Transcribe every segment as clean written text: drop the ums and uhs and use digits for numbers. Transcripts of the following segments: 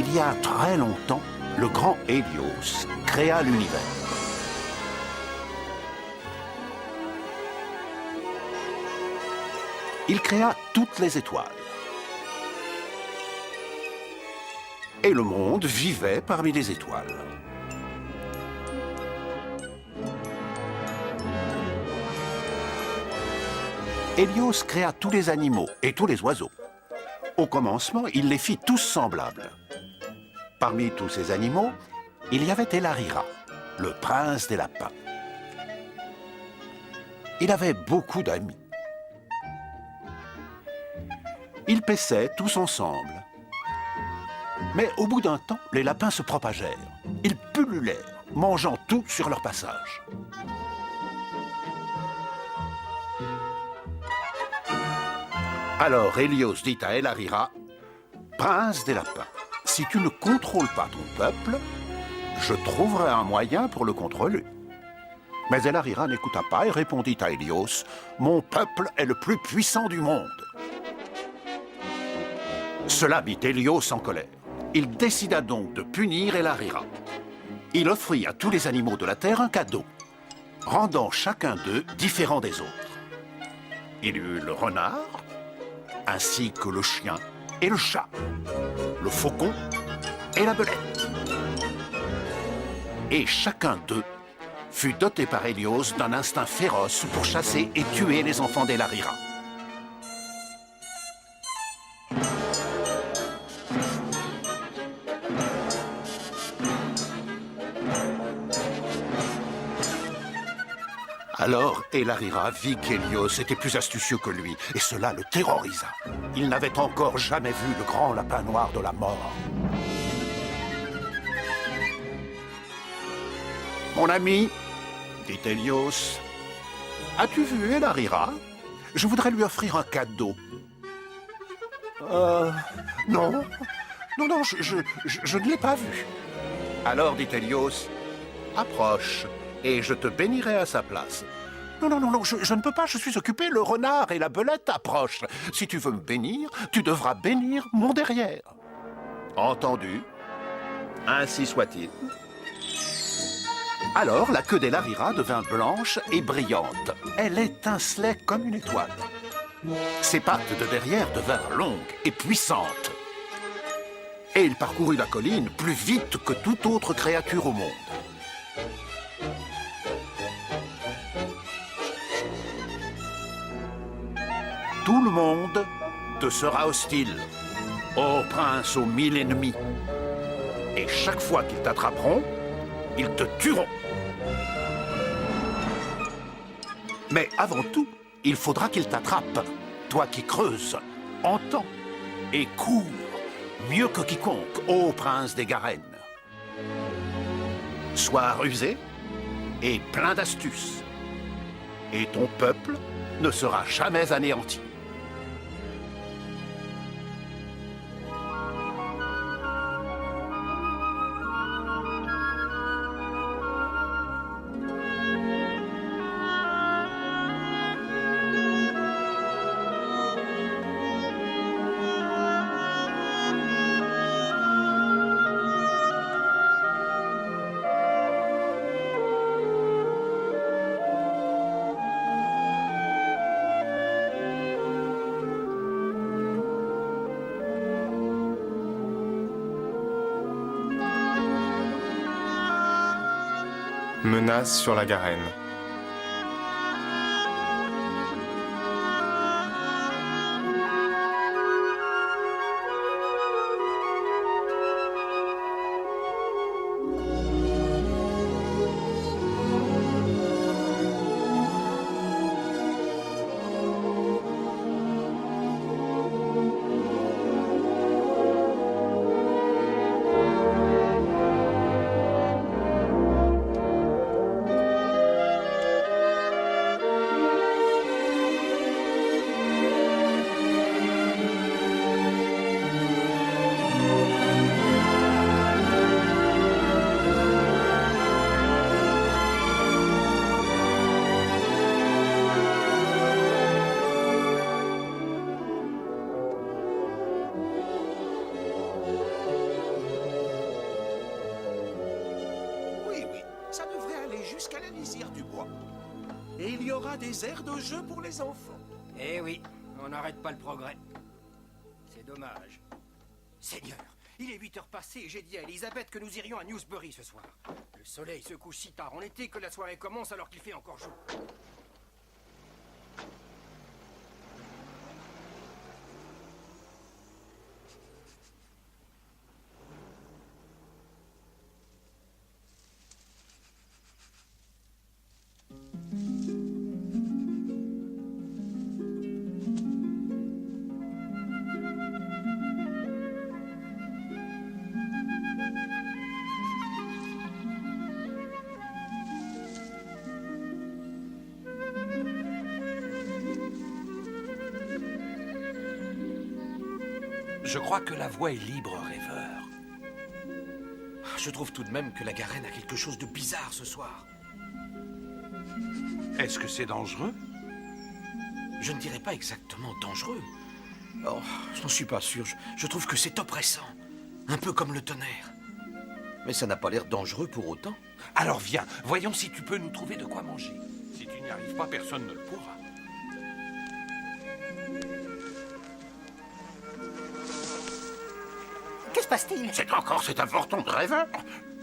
Il y a très longtemps, le grand Hélios créa l'univers. Il créa toutes les étoiles. Et le monde vivait parmi les étoiles. Hélios créa tous les animaux et tous les oiseaux. Au commencement, il les fit tous semblables. Parmi tous ces animaux, il y avait Elarira, le prince des lapins. Il avait beaucoup d'amis. Ils paissaient tous ensemble. Mais au bout d'un temps, les lapins se propagèrent. Ils pullulèrent, mangeant tout sur leur passage. Alors Hélios dit à Elarira, « Prince des lapins, si tu ne contrôles pas ton peuple, je trouverai un moyen pour le contrôler. » Mais Elarira n'écouta pas et répondit à Hélios, « Mon peuple est le plus puissant du monde. » Cela mit Hélios en colère. Il décida donc de punir Elarira. Il offrit à tous les animaux de la terre un cadeau, rendant chacun d'eux différent des autres. Il eut le renard, ainsi que le chien et le chat, le faucon et la belette. Et chacun d'eux fut doté par Hélios d'un instinct féroce pour chasser et tuer les enfants d'Elarira. Alors, Elarira vit qu'Hélios était plus astucieux que lui, et cela le terrorisa. Il n'avait encore jamais vu le grand lapin noir de la mort. « Mon ami, dit Hélios, as-tu vu Elarira? Je voudrais lui offrir un cadeau. » Non, je ne l'ai pas vu. » Alors, dit Hélios, « Approche, et je te bénirai à sa place. » Non, je ne peux pas, je suis occupé, le renard et la belette approchent. Si tu veux me bénir, tu devras bénir mon derrière. Entendu. Ainsi soit-il. Alors la queue d'Elarira devint blanche et brillante. Elle étincelait comme une étoile. Ses pattes de derrière devinrent longues et puissantes. Et il parcourut la colline plus vite que toute autre créature au monde. Tout le monde te sera hostile, ô prince aux 1000 ennemis. Et chaque fois qu'ils t'attraperont, ils te tueront. Mais avant tout, il faudra qu'ils t'attrapent, toi qui creuses, entends et cours mieux que quiconque, ô prince des Garennes. Sois rusé et plein d'astuces, et ton peuple ne sera jamais anéanti. Menace sur la Garenne. fois. Et il y aura des aires de jeu pour les enfants. Eh oui, on n'arrête pas le progrès. C'est dommage. Seigneur, il est 8 heures passées et j'ai dit à Elisabeth que nous irions à Newsbury ce soir. Le soleil se couche si tard en été que la soirée commence alors qu'il fait encore jour. Je crois que la voie est libre, rêveur. Je trouve tout de même que la Garenne a quelque chose de bizarre ce soir. Est-ce que c'est dangereux? Je ne dirais pas exactement dangereux. Oh, je n'en suis pas sûr. Je trouve que c'est oppressant. Un peu comme le tonnerre. Mais ça n'a pas l'air dangereux pour autant. Alors viens, voyons si tu peux nous trouver de quoi manger. Si tu n'y arrives pas, personne ne le pourra. Que se passe-t-il? C'est encore cet avorton de rêveur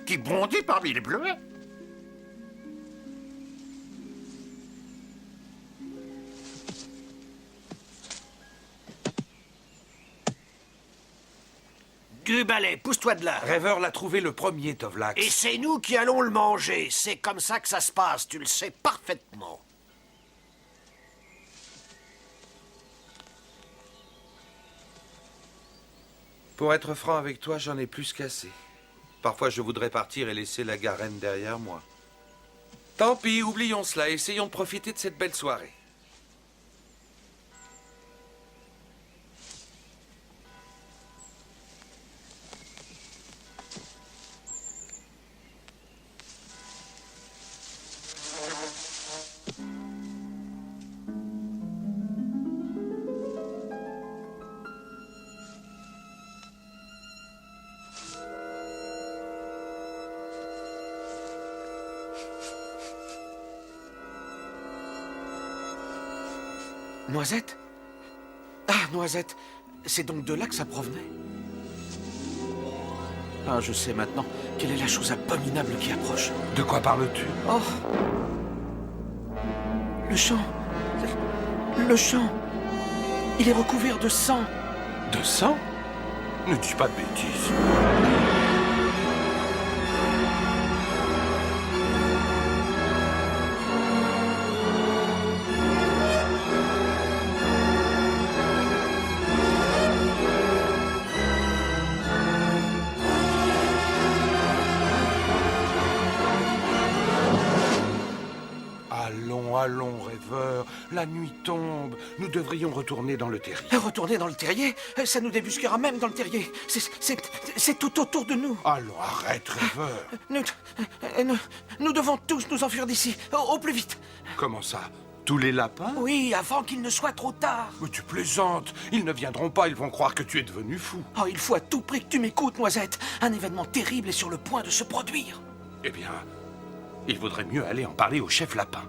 qui bondit parmi les bleuets. Gubalais, pousse-toi de là. Rêveur l'a trouvé le premier, Tovlax. Et c'est nous qui allons le manger. C'est comme ça que ça se passe, tu le sais parfaitement. Pour être franc avec toi, j'en ai plus qu'assez. Parfois, je voudrais partir et laisser la Garenne derrière moi. Tant pis, oublions cela. Essayons de profiter de cette belle soirée. Noisette? Ah, Noisette. C'est donc de là que ça provenait? Ah, je sais maintenant. Quelle est la chose abominable qui approche? De quoi parles-tu? Oh! Le champ. Le champ. Il est recouvert de sang. De sang? Ne dis pas de bêtises. Allons, rêveur, la nuit tombe. Nous devrions retourner dans le terrier. Retourner dans le terrier? Ça nous débusquera même dans le terrier. C'est tout autour de nous. Allons, arrête, rêveur. Nous devons tous nous enfuir d'ici, au plus vite. Comment ça? Tous les lapins? Oui, avant qu'il ne soit trop tard. Mais tu plaisantes. Ils ne viendront pas, ils vont croire que tu es devenu fou. Oh, il faut à tout prix que tu m'écoutes, Noisette. Un événement terrible est sur le point de se produire. Eh bien, il vaudrait mieux aller en parler au chef lapin.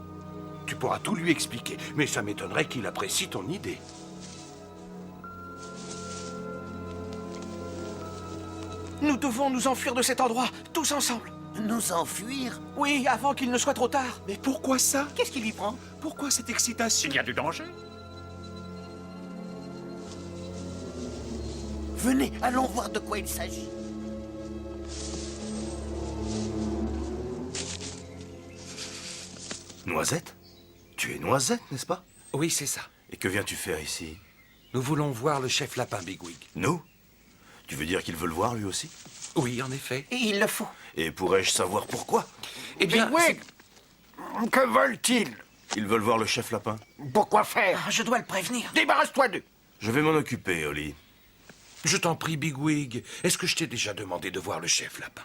Tu pourras tout lui expliquer, mais ça m'étonnerait qu'il apprécie ton idée. Nous devons nous enfuir de cet endroit, tous ensemble. Nous enfuir? Oui, avant qu'il ne soit trop tard. Mais pourquoi ça? Qu'est-ce qui lui prend? Pourquoi cette excitation? Il y a du danger. Venez, allons voir de quoi il s'agit. Noisette? Tu es Noisette, n'est-ce pas? Oui, c'est ça. Et que viens-tu faire ici? Nous voulons voir le chef lapin Bigwig. Nous? Tu veux dire qu'il veut le voir, lui aussi? Oui, en effet. Et il le faut. Et pourrais-je savoir pourquoi? Eh bien, Que veulent-ils? Ils veulent voir le chef lapin. Pourquoi faire? Ah, je dois le prévenir. Débarrasse-toi d'eux. Je vais m'en occuper, Oli. je t'en prie, Bigwig. Est-ce que je t'ai déjà demandé de voir le chef lapin?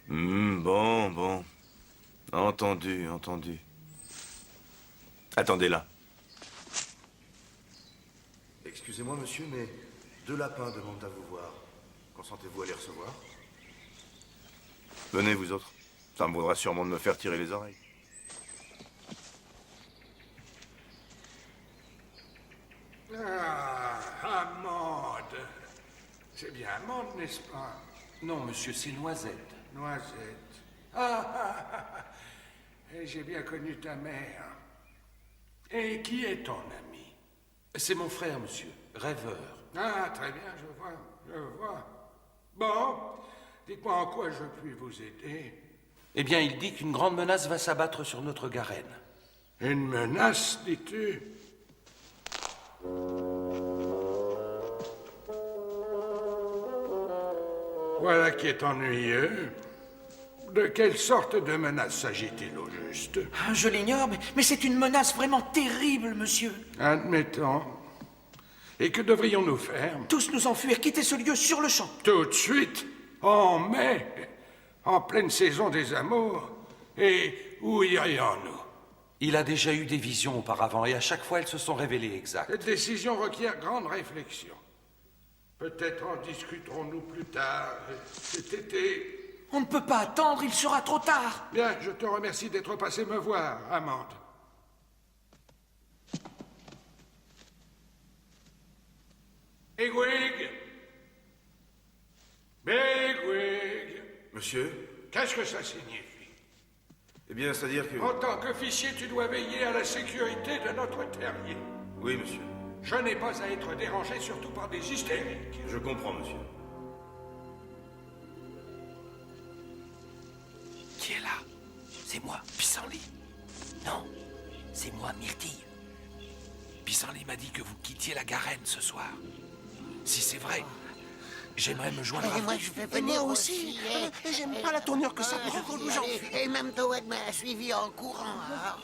Bon. Entendu. Attendez là. Excusez-moi, monsieur, mais 2 lapins demandent à vous voir. Consentez-vous à les recevoir? Venez, vous autres. Ça me vaudra sûrement de me faire tirer les oreilles. C'est bien Amande, n'est-ce pas? Non, monsieur, c'est Noisette. Noisette. Ah. Et j'ai bien connu ta mère. Et qui est ton ami? C'est mon frère, monsieur. Rêveur. Ah, très bien, je vois. Bon, dites-moi en quoi je puis vous aider. Eh bien, il dit qu'une grande menace va s'abattre sur notre Garenne. Une menace, dis-tu? Voilà qui est ennuyeux. De quelle sorte de menace s'agit-il au juste? Ah, je l'ignore, mais c'est une menace vraiment terrible, monsieur. Admettons. Et que devrions-nous faire? Tous nous enfuir, quitter ce lieu sur le champ. Tout de suite? En mai? En pleine saison des amours? Et où irions-nous? Il a déjà eu des visions auparavant et à chaque fois elles se sont révélées exactes. Cette décision requiert grande réflexion. Peut-être en discuterons-nous plus tard, cet été. On ne peut pas attendre, il sera trop tard. Bien, je te remercie d'être passé me voir, Amande. Bigwig! Bigwig! Monsieur? Qu'est-ce que ça signifie? Eh bien, c'est-à-dire que... En tant qu'officier, tu dois veiller à la sécurité de notre terrier. Oui, monsieur. Je n'ai pas à être dérangé, surtout par des hystériques. Je comprends, monsieur. Qui est là? C'est moi, Pissenlit. Non, c'est moi, Myrtille. Pissenlit m'a dit que vous quittiez la Garenne ce soir. Si c'est vrai, j'aimerais me joindre à Et vous. moi, je vais venir Moi aussi. aussi. J'aime pas la tournure que ça prend quand nous enfuir. Et même Towed m'a suivi en courant. Alors,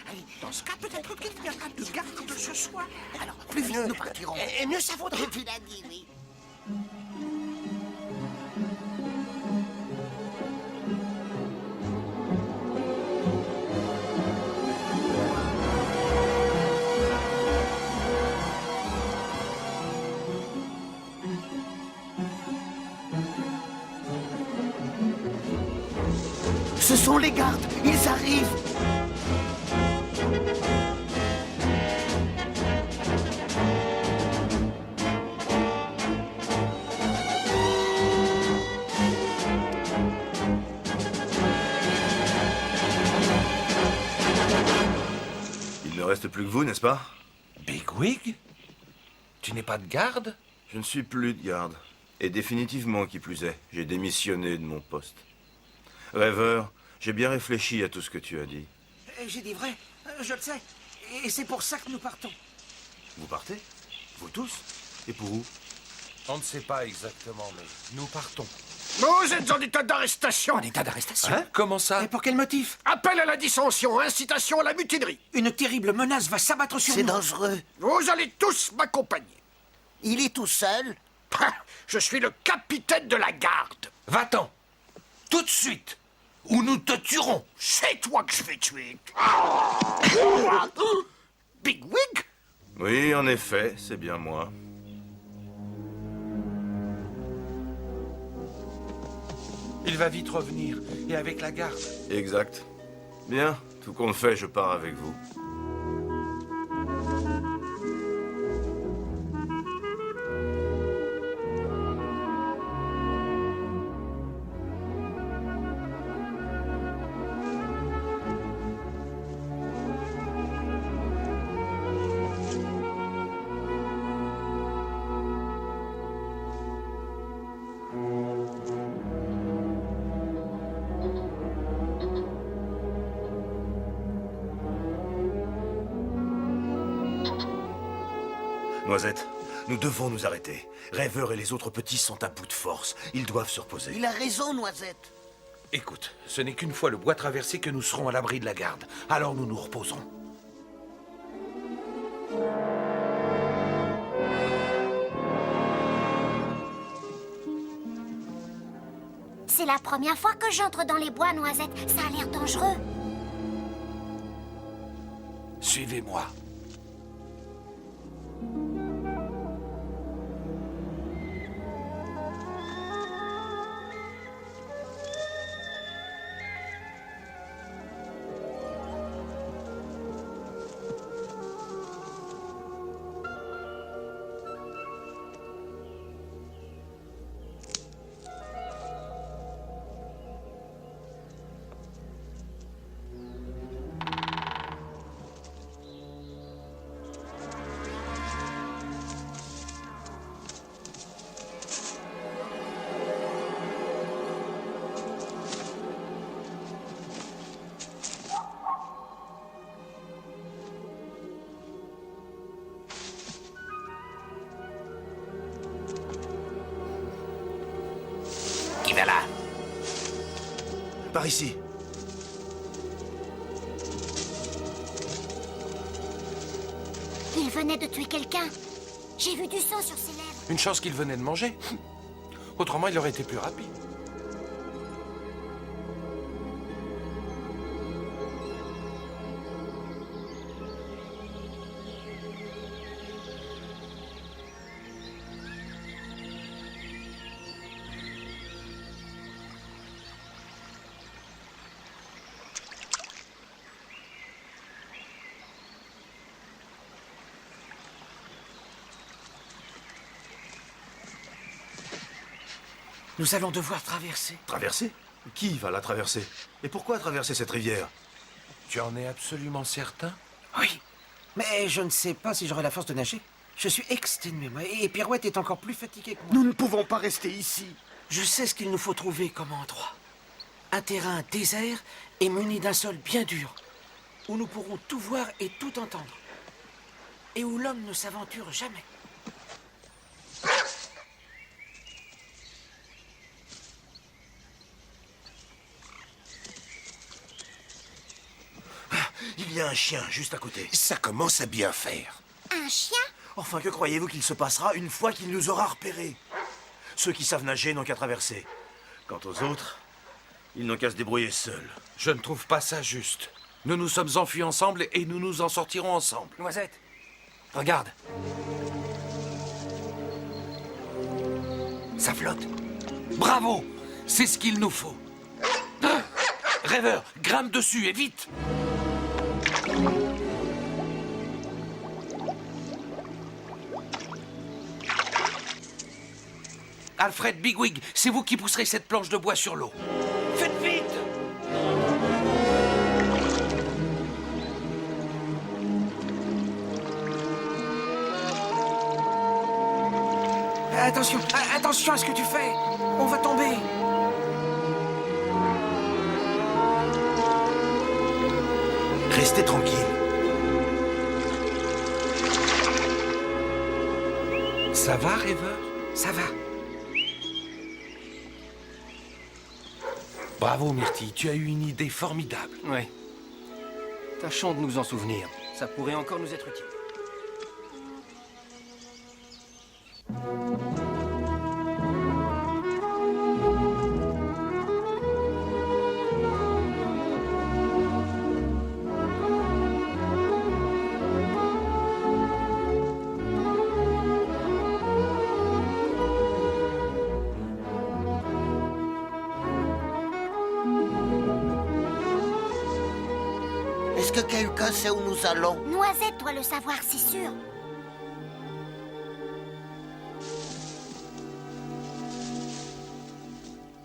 allez, Dans ce cas, peut-être qu'il viendra de garde ce soir. alors, plus vite nous partirons. Et mieux ça vaudrait. Tu l'as dit, oui. Ce sont les gardes, ils arrivent. Il ne reste plus que vous, n'est-ce pas? Bigwig? Tu n'es pas de garde? Je ne suis plus de garde. Et définitivement, qui plus est, j'ai démissionné de mon poste. Rêveur, j'ai bien réfléchi à tout ce que tu as dit. J'ai dit vrai, je le sais. Et c'est pour ça que nous partons. Vous partez? Vous tous? Et pour où? On ne sait pas exactement, mais nous partons. Vous êtes en état d'arrestation. En état d'arrestation. Hein? Comment ça? Et pour quel motif? Appel à la dissension, incitation à la mutinerie. Une terrible menace va s'abattre sur nous. C'est dangereux. Vous allez tous m'accompagner. Il est tout seul. Je suis le capitaine de la garde. Va-t'en! Tout de suite! Ou nous te tuerons! C'est toi que je vais tuer. Bigwig? Oui, en effet, c'est bien moi. Il va vite revenir, et avec la garde. Exact. Bien, tout compte fait, je pars avec vous. Noisette, nous devons nous arrêter. Rêveur et les autres petits sont à bout de force. Ils doivent se reposer. Il a raison, Noisette. Écoute, ce n'est qu'une fois le bois traversé que nous serons à l'abri de la garde. Alors nous nous reposerons. C'est la première fois que j'entre dans les bois, Noisette. Ça a l'air dangereux. Suivez-moi. par ici. Il venait de tuer quelqu'un. J'ai vu du sang sur ses lèvres. Une chance qu'il venait de manger. Autrement, il aurait été plus rapide. Nous allons devoir traverser. Traverser? Qui va la traverser? Et pourquoi traverser cette rivière? Tu en es absolument certain? Oui. Mais je ne sais pas si j'aurai la force de nager. Je suis exténué, et Pirouette est encore plus fatiguée que moi. Nous ne pouvons pas rester ici. Je sais ce qu'il nous faut trouver comme endroit. Un terrain désert et muni d'un sol bien dur, où nous pourrons tout voir et tout entendre. Et où l'homme ne s'aventure jamais. Il y a un chien juste à côté. Ça commence à bien faire. Un chien? Enfin, que croyez-vous qu'il se passera une fois qu'il nous aura repérés? Ceux qui savent nager n'ont qu'à traverser. Quant aux autres, ils n'ont qu'à se débrouiller seuls. Je ne trouve pas ça juste. Nous nous sommes enfuis ensemble et nous nous en sortirons ensemble. Noisette, regarde. Ça flotte. Bravo! C'est ce qu'il nous faut. Ah! Rêveur, grimpe dessus et vite! Alfred, Bigwig, c'est vous qui pousserez cette planche de bois sur l'eau. Faites vite! Attention, attention à ce que tu fais. On va tomber. Restez tranquille. Ça va, rêveur? Ça va. Bravo, Myrtille, tu as eu une idée formidable. Oui. Tâchons de nous en souvenir. Ça pourrait encore nous être utile. Est-ce que quelqu'un sait où nous allons? Noisette doit le savoir, c'est sûr.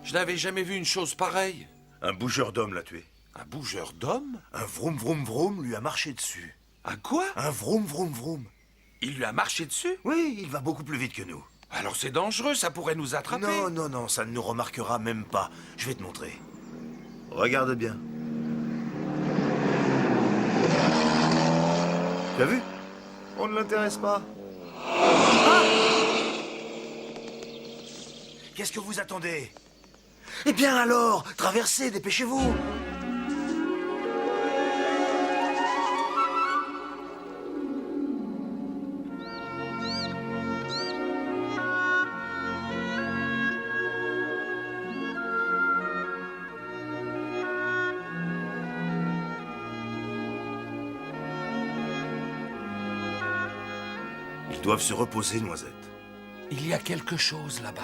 Je n'avais jamais vu une chose pareille. Un bougeur d'homme l'a tué. Un bougeur d'hommes? Un vroom vroom vroom lui a marché dessus. Un quoi? Un vroom vroom vroom. Il lui a marché dessus? Oui, il va beaucoup plus vite que nous. Alors c'est dangereux, ça pourrait nous attraper. Non, non, non, ça ne nous remarquera même pas. Je vais te montrer. Regarde bien. Tu as vu? On ne l'intéresse pas. Ah! Qu'est-ce que vous attendez? Eh bien alors, traversez, dépêchez-vous. Ils doivent se reposer, Noisette. Il y a quelque chose là-bas.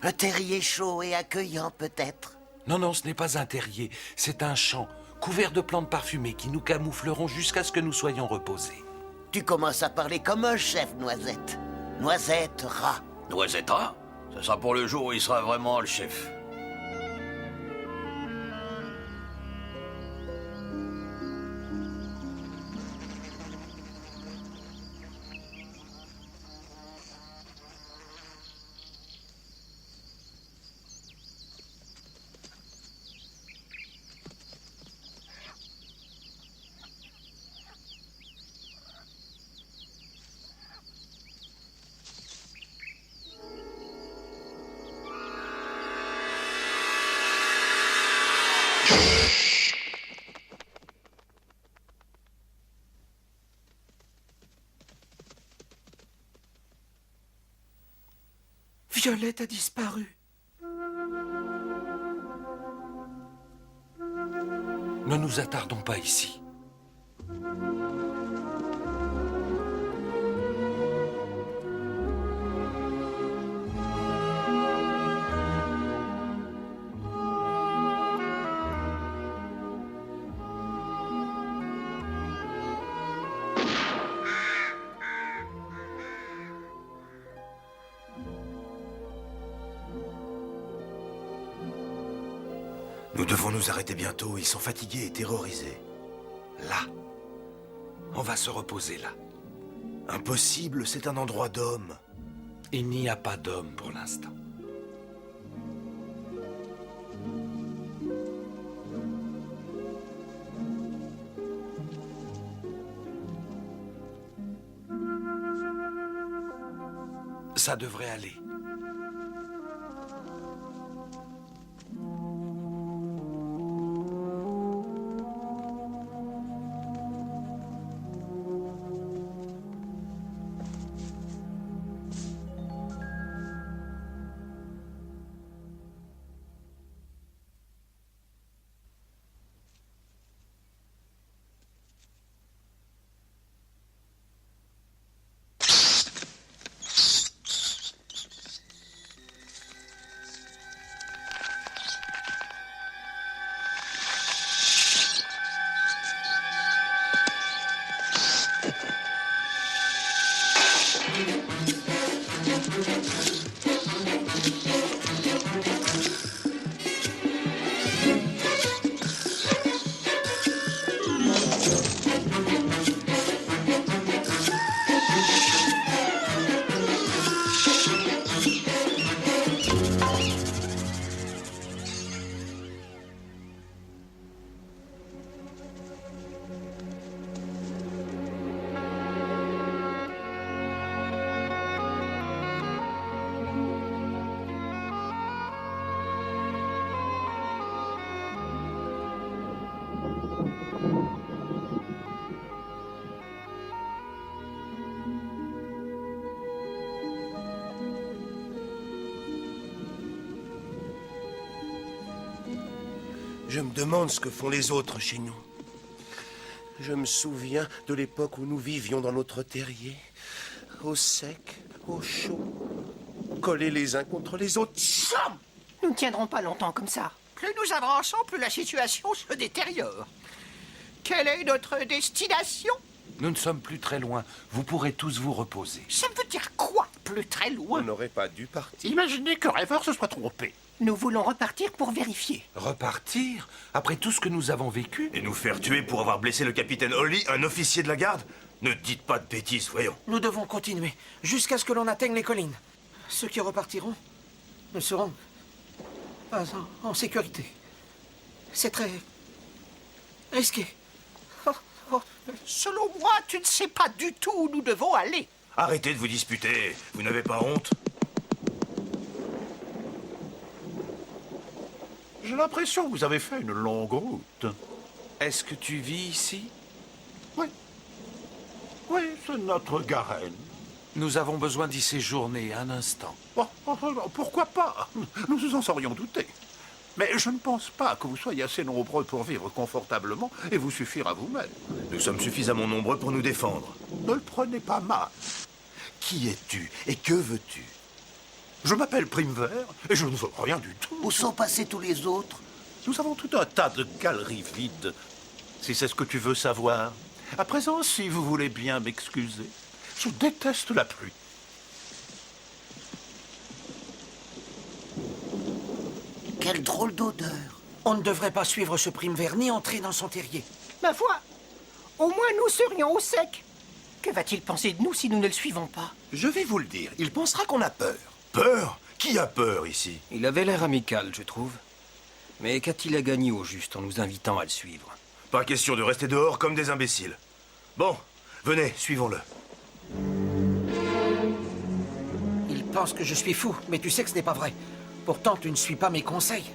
Un terrier chaud et accueillant, peut-être. Non, non, ce n'est pas un terrier. C'est un champ, couvert de plantes parfumées qui nous camoufleront jusqu'à ce que nous soyons reposés. Tu commences à parler comme un chef, Noisette. Noisette, rat. Noisette rat? Ce sera pour le jour où il sera vraiment le chef. Violette a disparu. Ne nous attardons pas ici. Nous devons nous arrêter bientôt. Ils sont fatigués et terrorisés. Là. On va se reposer là. Impossible, c'est un endroit d'hommes. Il n'y a pas d'homme pour l'instant. Ça devrait aller. Je me demande ce que font les autres chez nous. Je me souviens de l'époque où nous vivions dans notre terrier, au sec, au chaud, collés les uns contre les autres. Nous ne tiendrons pas longtemps comme ça. Plus nous avançons, plus la situation se détériore. Quelle est notre destination? Nous ne sommes plus très loin. Vous pourrez tous vous reposer. Ça veut dire quoi, plus très loin? On n'aurait pas dû partir. Imaginez que Rêveur se soit trompé. Nous voulons repartir pour vérifier. Repartir? Après tout ce que nous avons vécu? Et nous faire tuer pour avoir blessé le capitaine Holly, un officier de la garde? Ne dites pas de bêtises, voyons. Nous devons continuer, jusqu'à ce que l'on atteigne les collines. Ceux qui repartiront ne seront pas en sécurité. C'est très risqué. Selon moi, tu ne sais pas du tout où nous devons aller. Arrêtez de vous disputer. Vous n'avez pas honte? J'ai l'impression que vous avez fait une longue route. Est-ce que tu vis ici? Oui. Oui, c'est notre Garenne. Nous avons besoin d'y séjourner un instant. Oh, pourquoi pas? Nous nous en serions doutés. Mais je ne pense pas que vous soyez assez nombreux pour vivre confortablement et vous suffire à vous-même. Nous sommes suffisamment nombreux pour nous défendre. Ne le prenez pas mal. Qui es-tu et que veux-tu? Je m'appelle Primevert et je ne veux rien du tout. Où sont passés tous les autres? Nous avons tout un tas de galeries vides, si c'est ce que tu veux savoir. À présent, si vous voulez bien m'excuser, je déteste la pluie. Quelle drôle d'odeur. On ne devrait pas suivre ce Primevert ni entrer dans son terrier. Ma foi, au moins nous serions au sec. Que va-t-il penser de nous si nous ne le suivons pas? Je vais vous le dire, il pensera qu'on a peur. Peur? Qui a peur ici? Il avait l'air amical, je trouve. Mais qu'a-t-il à gagner au juste en nous invitant à le suivre? Pas question de rester dehors comme des imbéciles. Bon, venez, suivons-le. Il pense que je suis fou, mais tu sais que ce n'est pas vrai. Pourtant, tu ne suis pas mes conseils.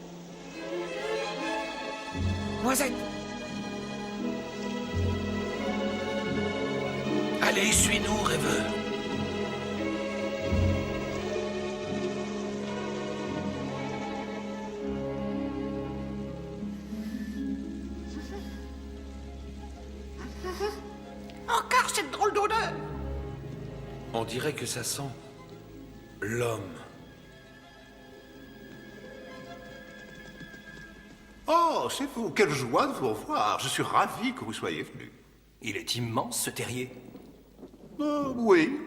Noisette! Allez, suis-nous, Rêveur. Encore cette drôle d'odeur. On dirait que ça sent l'homme. Oh, c'est vous. Quelle joie de vous revoir. Je suis ravi que vous soyez venu. Il est immense, ce terrier. Oui.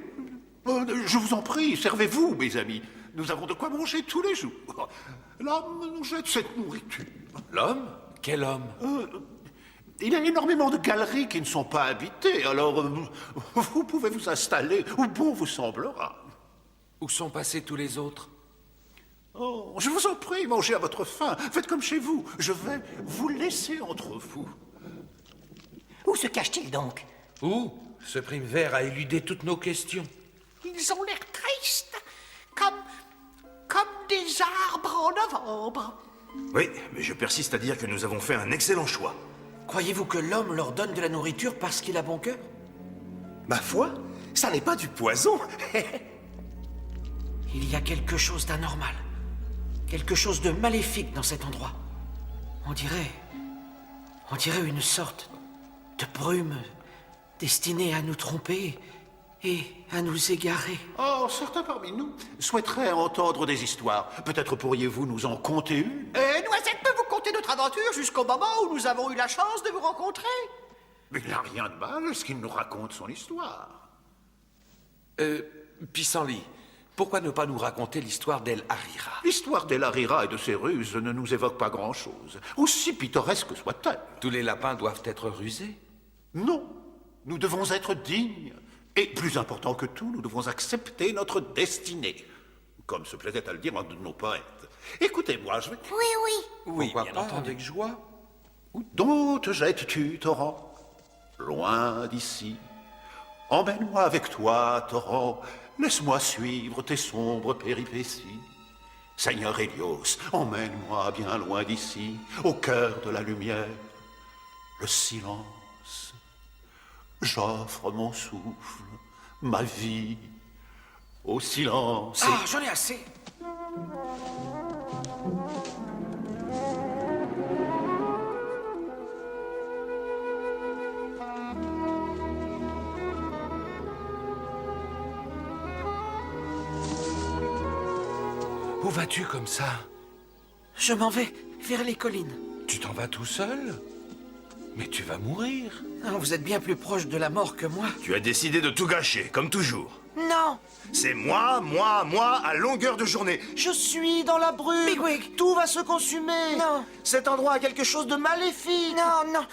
Je vous en prie, servez-vous, mes amis. Nous avons de quoi manger tous les jours. L'homme nous jette cette nourriture. L'homme? Quel homme? Il y a énormément de galeries qui ne sont pas habitées, alors vous pouvez vous installer où bon vous semblera. Où sont passés tous les autres? Oh, je vous en prie, mangez à votre faim. Faites comme chez vous. Je vais vous laisser entre vous. Où se cache-t-il donc? Où? Ce prime vert a éludé toutes nos questions. Ils ont l'air tristes, comme des arbres en novembre. Oui, mais je persiste à dire que nous avons fait un excellent choix. Croyez-vous que l'homme leur donne de la nourriture parce qu'il a bon cœur? Ma foi, ça n'est pas du poison. Il y a quelque chose d'anormal. Quelque chose de maléfique dans cet endroit. On dirait une sorte de brume destinée à nous tromper et à nous égarer. Oh, certains parmi nous souhaiteraient entendre des histoires. Peut-être pourriez-vous nous en conter une? Noisette peut vous conter notre aventure jusqu'au moment où nous avons eu la chance de vous rencontrer. Mais il n'y a rien de mal à ce qu'il nous raconte son histoire. Pissenlit, pourquoi ne pas nous raconter l'histoire d'El Harira? L'histoire d'El Harira et de ses ruses ne nous évoque pas grand-chose, aussi pittoresque soit-elle. Tous les lapins doivent être rusés? Non, nous devons être dignes. Et plus important que tout, nous devons accepter notre destinée. Comme se plaisait à le dire un de nos poètes. Écoutez-moi, je vais... Oui. Pourquoi bien pas, entendu. avec joie? Où donc te jettes-tu, torrent? Loin d'ici. Emmène-moi avec toi, torrent. Laisse-moi suivre tes sombres péripéties. Seigneur Hélios, emmène-moi bien loin d'ici, au cœur de la lumière. Le silence. J'offre mon souffle, ma vie, au silence. Ah, j'en ai assez. Où vas-tu comme ça? Je m'en vais vers les collines. Tu t'en vas tout seul? Mais tu vas mourir. Ah, vous êtes bien plus proche de la mort que moi. Tu as décidé de tout gâcher, comme toujours. Non. C'est moi, à longueur de journée. Je suis dans la brume. Bigwig. Tout va se consumer. Non. Cet endroit a quelque chose de maléfique. Non.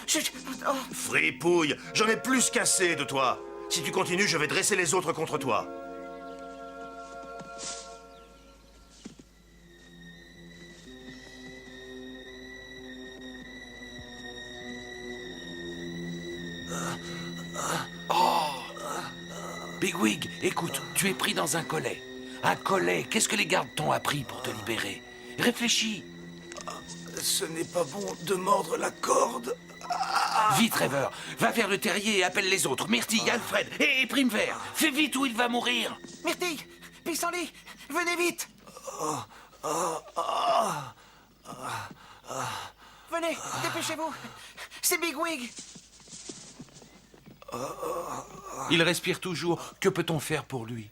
Oh. Fripouille, j'en ai plus qu'assez de toi. Si tu continues, je vais dresser les autres contre toi. Bigwig, écoute, tu es pris dans un collet. Un collet, qu'est-ce que les gardes t'ont appris pour te libérer? Réfléchis. Ce n'est pas bon de mordre la corde. Vite, Rêveur, va vers le terrier et appelle les autres. Myrtille, Alfred et Prime Vert. Fais vite ou il va mourir. Myrtille, Pissenlit, venez vite. Venez, dépêchez-vous. C'est Bigwig. Il respire toujours. Que peut-on faire pour lui?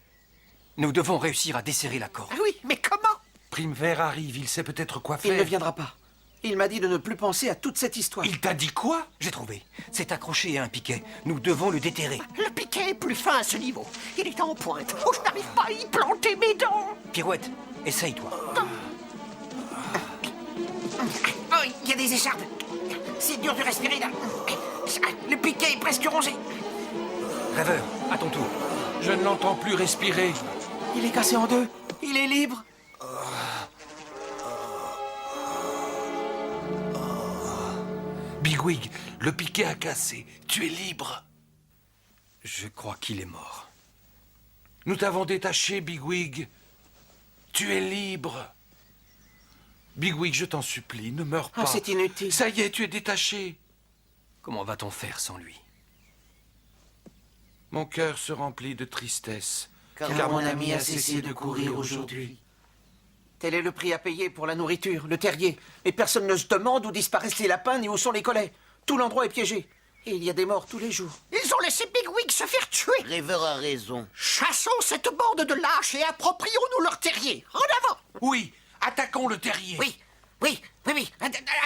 Nous devons réussir à desserrer la corde. Ah oui, mais comment? Prime Vert arrive, il sait peut-être quoi Il faire. ne viendra pas. Il m'a dit de ne plus penser à toute cette histoire. Il t'a dit quoi? J'ai trouvé. C'est accroché à un piquet. Nous devons le déterrer. Le piquet est plus fin à ce niveau. Il est en pointe. Oh, je n'arrive pas à y planter mes dents. Pirouette, essaye-toi. Oh, il y a des écharpes. C'est dur de respirer là. Le piquet est presque rongé. Rêveur, à ton tour. Je ne l'entends plus respirer. Il est cassé en deux. Il est libre. Bigwig, le piquet a cassé. Tu es libre. Je crois qu'il est mort. Nous t'avons détaché, Bigwig. Tu es libre. Bigwig, je t'en supplie, ne meurs pas. Ah, c'est inutile. Ça y est, tu es détaché. Comment va-t-on faire sans lui? Mon cœur se remplit de tristesse. Car mon ami a cessé de courir aujourd'hui. Tel est le prix à payer pour la nourriture, le terrier. Mais personne ne se demande où disparaissent les lapins ni où sont les collets. Tout l'endroit est piégé. Et il y a des morts tous les jours. Ils ont laissé Bigwig se faire tuer. Rêveur a raison. Chassons cette bande de lâches et approprions-nous leur terrier. En avant. Oui, attaquons le terrier. Oui.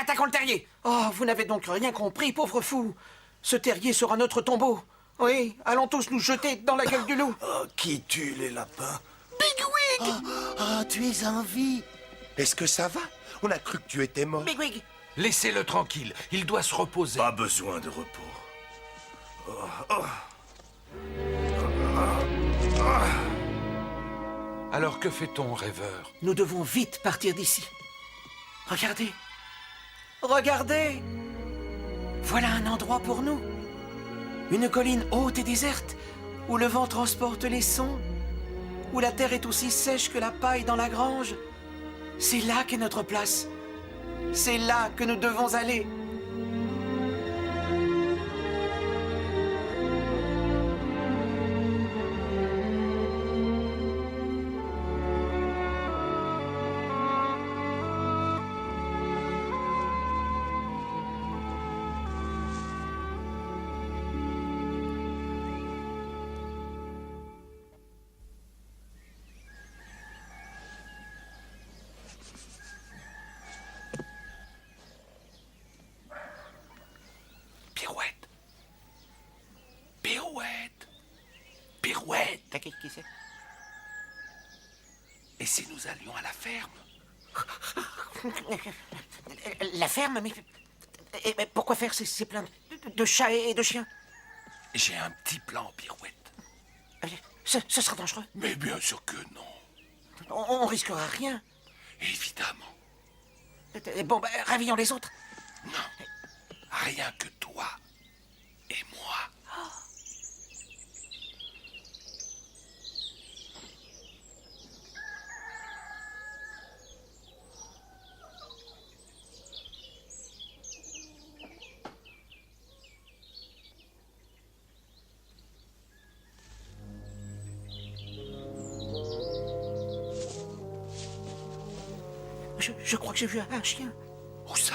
Attaquons le terrier. Oh, vous n'avez donc rien compris, pauvre fou. Ce terrier sera notre tombeau. Oui, allons tous nous jeter dans la gueule du loup. Oh, qui tue les lapins? Bigwig. Oh, tu es en vie. Est-ce que ça va? On a cru que tu étais mort. Bigwig. Laissez-le tranquille, il doit se reposer. Pas besoin de repos. Alors que fait-on, rêveur? Nous devons vite partir d'ici. Regardez. Regardez. Voilà un endroit pour nous. Une colline haute et déserte, où le vent transporte les sons, où la terre est aussi sèche que la paille dans la grange. C'est là qu'est notre place. C'est là que nous devons aller. Pirouette. Qui c'est? Et si nous allions à la ferme? La ferme, mais pourquoi faire ces plein de chats et de chiens? J'ai un petit plan, Pirouette. Ce sera dangereux. Mais bien sûr que non. On risquera rien. Évidemment. Bon, réveillons les autres. Non. Rien que toi et moi. Je crois que j'ai vu un chien. Où ça?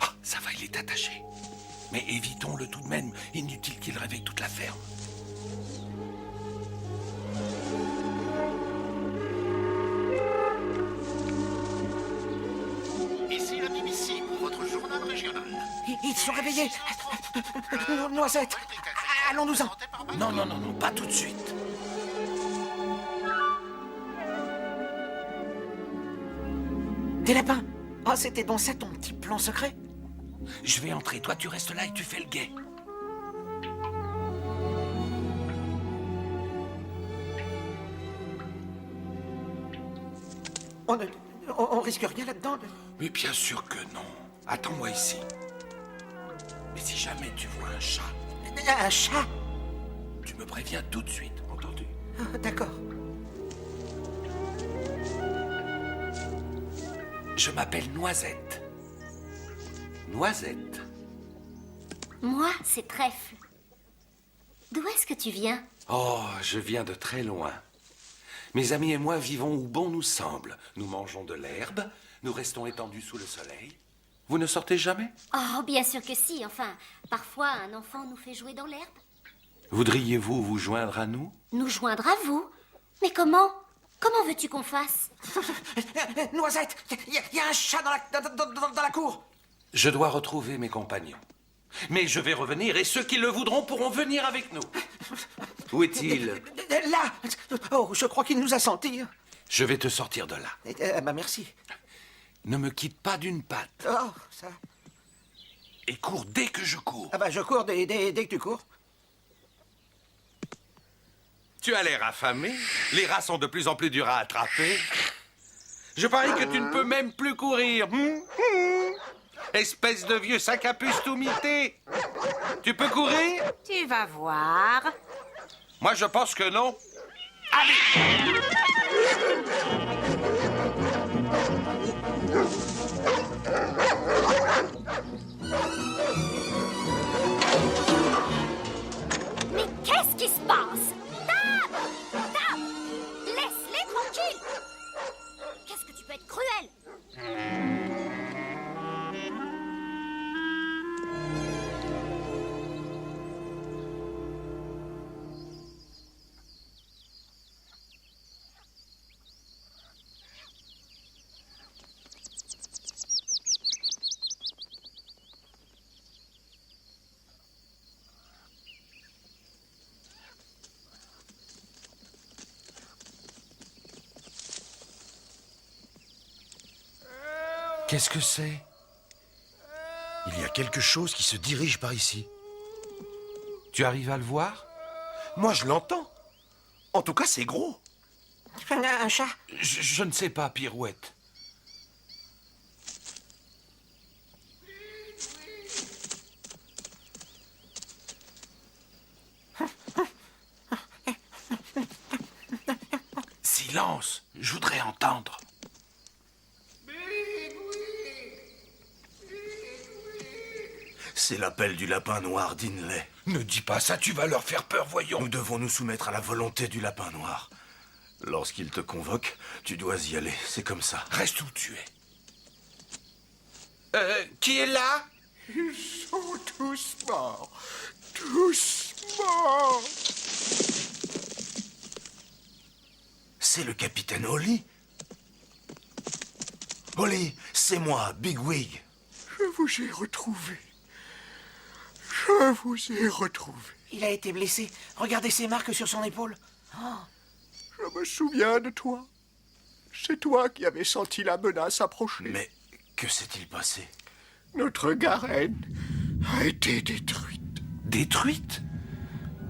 Ah, ça va, il est attaché. Mais évitons-le tout de même. Inutile qu'il réveille toute la ferme. Ici la BBC pour votre journal régional. Ils sont réveillés. Noisette, allons-nous-en. Non, pas tout de suite. Des lapins. Ah, c'était donc ça ton petit plan secret? Je vais entrer. Toi, tu restes là et tu fais le guet. On risque rien là-dedans. Mais bien sûr que non. Attends-moi ici. Mais si jamais tu vois un chat... Un chat? Tu me préviens tout de suite, entendu? Ah, d'accord. Je m'appelle Noisette. Noisette. Moi, c'est Trèfle. D'où est-ce que tu viens? Oh, je viens de très loin. Mes amis et moi vivons où bon nous semble. Nous mangeons de l'herbe, nous restons étendus sous le soleil. Vous ne sortez jamais? Oh, bien sûr que si. Enfin, parfois, un enfant nous fait jouer dans l'herbe. Voudriez-vous vous joindre à nous? Nous joindre à vous? Mais comment? Comment veux-tu qu'on fasse? Noisette, il y a un chat dans la cour. Je dois retrouver mes compagnons. Mais je vais revenir et ceux qui le voudront pourront venir avec nous. Où est-il? Là. Oh, je crois qu'il nous a sentis. Je vais te sortir de là. Merci. Ne me quitte pas d'une patte. Oh, ça... Et cours dès que je cours. Je cours dès que tu cours. Tu as l'air affamé. Les rats sont de plus en plus durs à attraper. Je parie que tu ne peux même plus courir. Espèce de vieux sac à puce tout mité. Tu peux courir? Tu vas voir. Moi, je pense que non. Mais qu'est-ce qui se passe? Tab! Laisse-les tranquilles! Qu'est-ce que tu peux être cruel? Qu'est-ce que c'est? Il y a quelque chose qui se dirige par ici. Tu arrives à le voir? Moi, je l'entends. En tout cas, c'est gros. Un chat? Je ne sais pas, Pirouette. Silence, je voudrais entendre. C'est l'appel du lapin noir d'Inley. Ne dis pas ça, tu vas leur faire peur, voyons. Nous devons nous soumettre à la volonté du lapin noir. Lorsqu'il te convoque, tu dois y aller. C'est comme ça. Reste où tu es. Qui est là? Ils sont tous morts. Tous morts. C'est le capitaine Holly. Holly, c'est moi, Bigwig. Je vous ai retrouvé. Je vous ai retrouvé. Il a été blessé. Regardez ces marques sur son épaule. Oh. Je me souviens de toi. C'est toi qui avais senti la menace approcher. Mais que s'est-il passé? Notre garenne a été détruite. Détruite?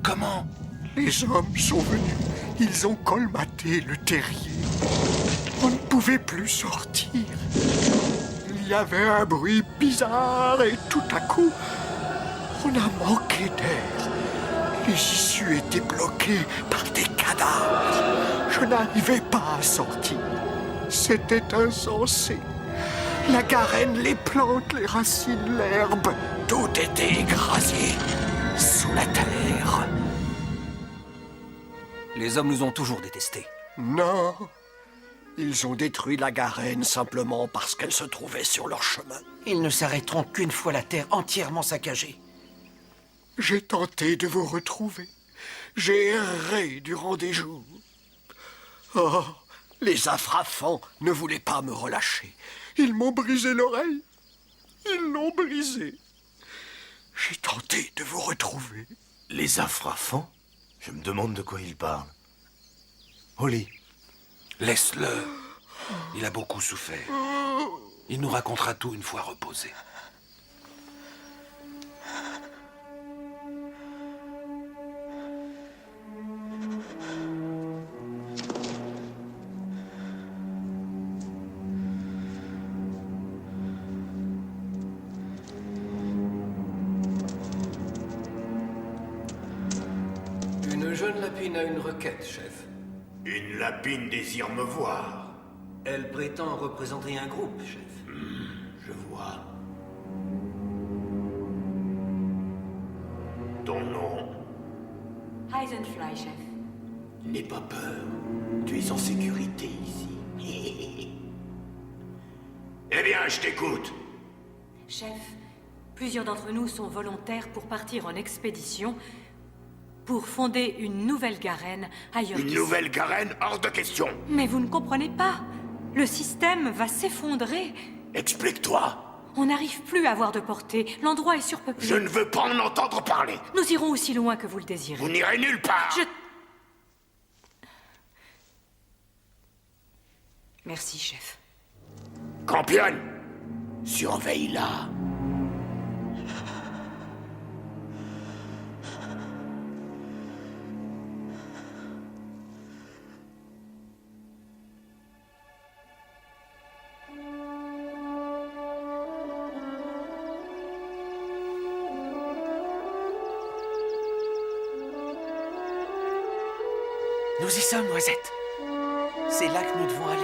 Comment? Les hommes sont venus. Ils ont colmaté le terrier. On ne pouvait plus sortir. Il y avait un bruit bizarre et tout à coup, on a manqué d'air. Les issues étaient bloquées par des cadavres. Je n'arrivais pas à sortir. C'était insensé. La garenne, les plantes, les racines, l'herbe, tout était écrasé sous la terre. Les hommes nous ont toujours détestés. Non, ils ont détruit la garenne simplement parce qu'elle se trouvait sur leur chemin. Ils ne s'arrêteront qu'une fois la terre entièrement saccagée. J'ai tenté de vous retrouver. J'ai erré durant des jours. Oh, les affrafants ne voulaient pas me relâcher. Ils m'ont brisé l'oreille. Ils l'ont brisée. J'ai tenté de vous retrouver. Les affrafants? Je me demande de quoi il parle. Holly. Laisse-le. Il a beaucoup souffert. Il nous racontera tout une fois reposé. Une jeune lapine a une requête, chef. Une lapine désire me voir. Elle prétend représenter un groupe, chef. Je vois. Ton nom? Heisenfly, chef. N'aie pas peur. Tu es en sécurité ici. Eh bien, je t'écoute. Chef, plusieurs d'entre nous sont volontaires pour partir en expédition pour fonder une nouvelle garenne ailleurs Une qu'ici. nouvelle garenne hors de question. Mais vous ne comprenez pas. Le système va s'effondrer. Explique-toi. On n'arrive plus à avoir de portée. L'endroit est surpeuplé. Je ne veux pas en entendre parler. Nous irons aussi loin que vous le désirez. Vous n'irez nulle part. Merci, chef. Campionne, surveille-la. Nous y sommes, Noisette. C'est là que nous devons aller.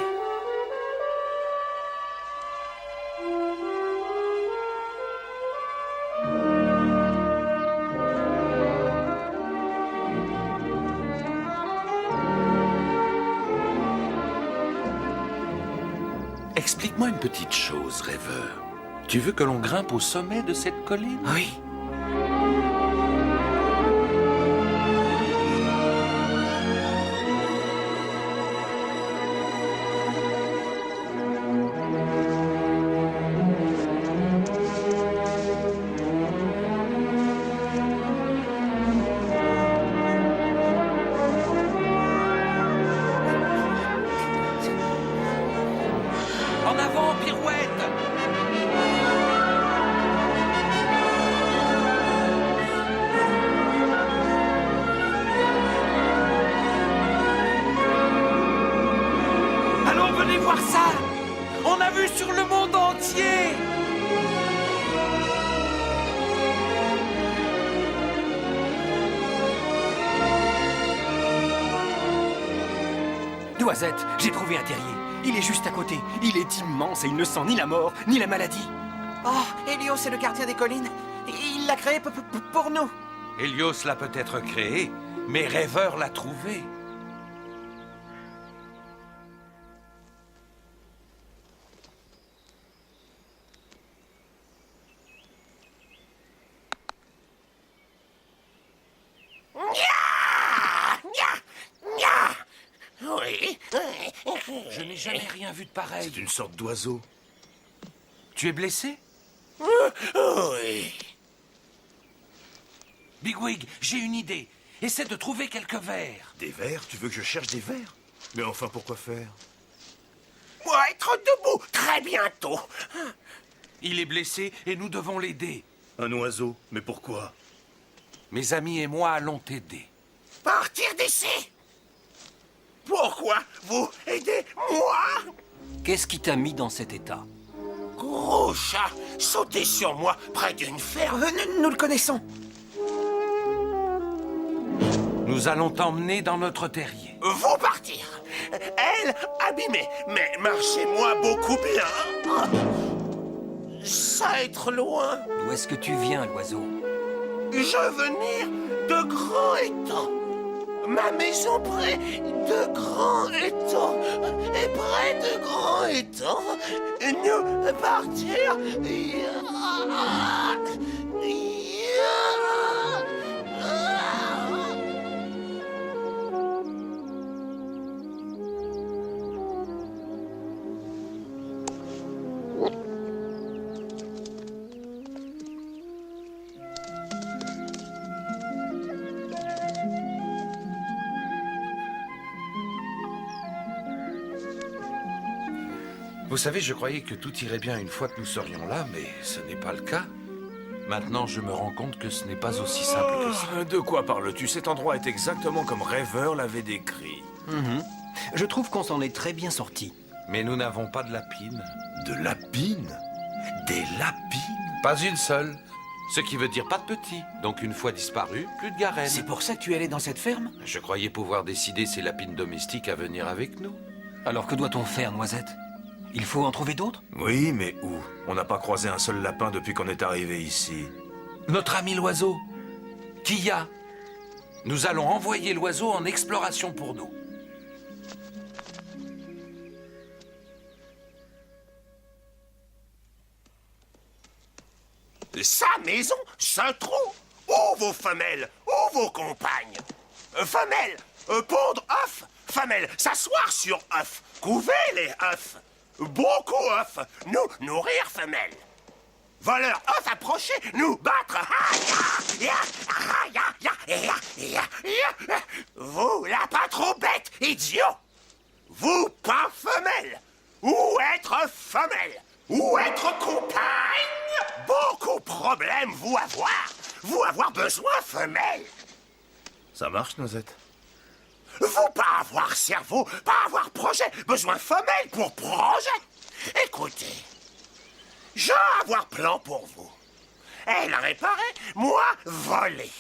Explique-moi une petite chose, rêveur. Tu veux que l'on grimpe au sommet de cette colline? Oui. En avant, Pirouette! sur le monde entier. Noisette, j'ai trouvé un terrier. Il est juste à côté. Il est immense et il ne sent ni la mort, ni la maladie. Oh, Hélios est le gardien des collines. Il l'a créé pour nous. Hélios l'a peut-être créé, mais Rêveur l'a trouvé. Oui. Je n'ai jamais rien vu de pareil. C'est une sorte d'oiseau. Tu es blessé? Oui. Bigwig, j'ai une idée. Essaie de trouver quelques vers. Des vers? Tu veux que je cherche des vers? Mais enfin, pourquoi faire? Moi, être debout très bientôt. Il est blessé et nous devons l'aider. Un oiseau? Mais pourquoi? Mes amis et moi allons t'aider. Partir d'ici. Pourquoi vous aidez-moi? Qu'est-ce qui t'a mis dans cet état? Gros chat sauté sur moi près d'une ferme. Nous le connaissons. Nous allons t'emmener dans notre terrier. Vous partir. Elle abîmée, mais marchez-moi beaucoup bien. Ça être loin. D'où est-ce que tu viens, l'oiseau? Je venir de grands étangs. Ma maison près de grands étangs. Et près de grands étangs, nous partir. Vous savez, je croyais que tout irait bien une fois que nous serions là, mais ce n'est pas le cas. Maintenant, je me rends compte que ce n'est pas aussi simple que ça. De quoi parles-tu? Cet endroit est exactement comme Rêveur l'avait décrit. Je trouve qu'on s'en est très bien sorti. Mais nous n'avons pas de lapine. De lapines? Des lapines? Pas une seule. Ce qui veut dire pas de petits. Donc une fois disparu, plus de garenne. C'est pour ça que tu es allé dans cette ferme? Je croyais pouvoir décider ces lapines domestiques à venir avec nous. Alors que doit-on faire, Noisette? Il faut en trouver d'autres? Oui, mais où? On n'a pas croisé un seul lapin depuis qu'on est arrivé ici. Notre ami l'oiseau. Kia. Nous allons envoyer l'oiseau en exploration pour nous. Sa maison, ce trou. Où vos femelles? Où vos compagnes? Femelles, pondre œufs. Femelles, s'asseoir sur œufs. Couver les œufs. Beaucoup œufs. Nous nourrir femelles. Voleurs œufs approcher, nous battre. Vous, là, pas trop bête, idiot. Vous, pas femelle. Où être femelle? Où être compagne? Beaucoup problèmes vous avoir. Vous avoir besoin femelle. Ça marche, Noisette? Vous pas avoir cerveau, pas avoir projet, besoin femelle pour projet. Écoutez, je vais avoir plan pour vous. Elle réparer, moi voler.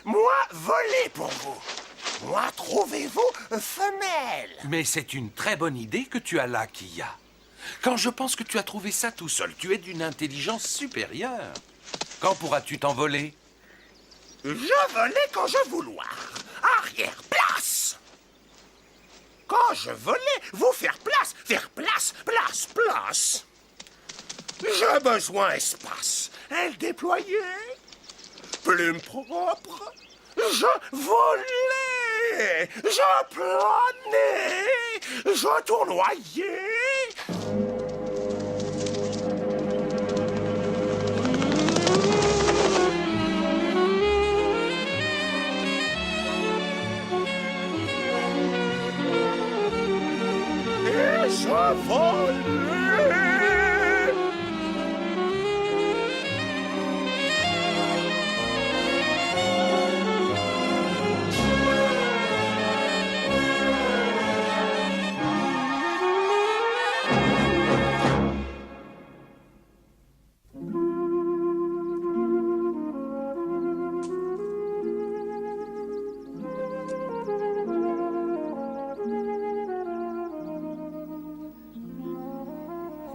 Moi voler pour vous. Moi trouvez-vous femelle. Mais c'est une très bonne idée que tu as là, Kia. Quand je pense que tu as trouvé ça tout seul, tu es d'une intelligence supérieure. Quand pourras-tu t'envoler? Je volais quand je vouloir. Arrière, place. Quand je volais, vous faire place, place, place. J'ai besoin espace. Elle déployait. Plume propre. Je volais. Je planais. Je tournoyais. Je volais.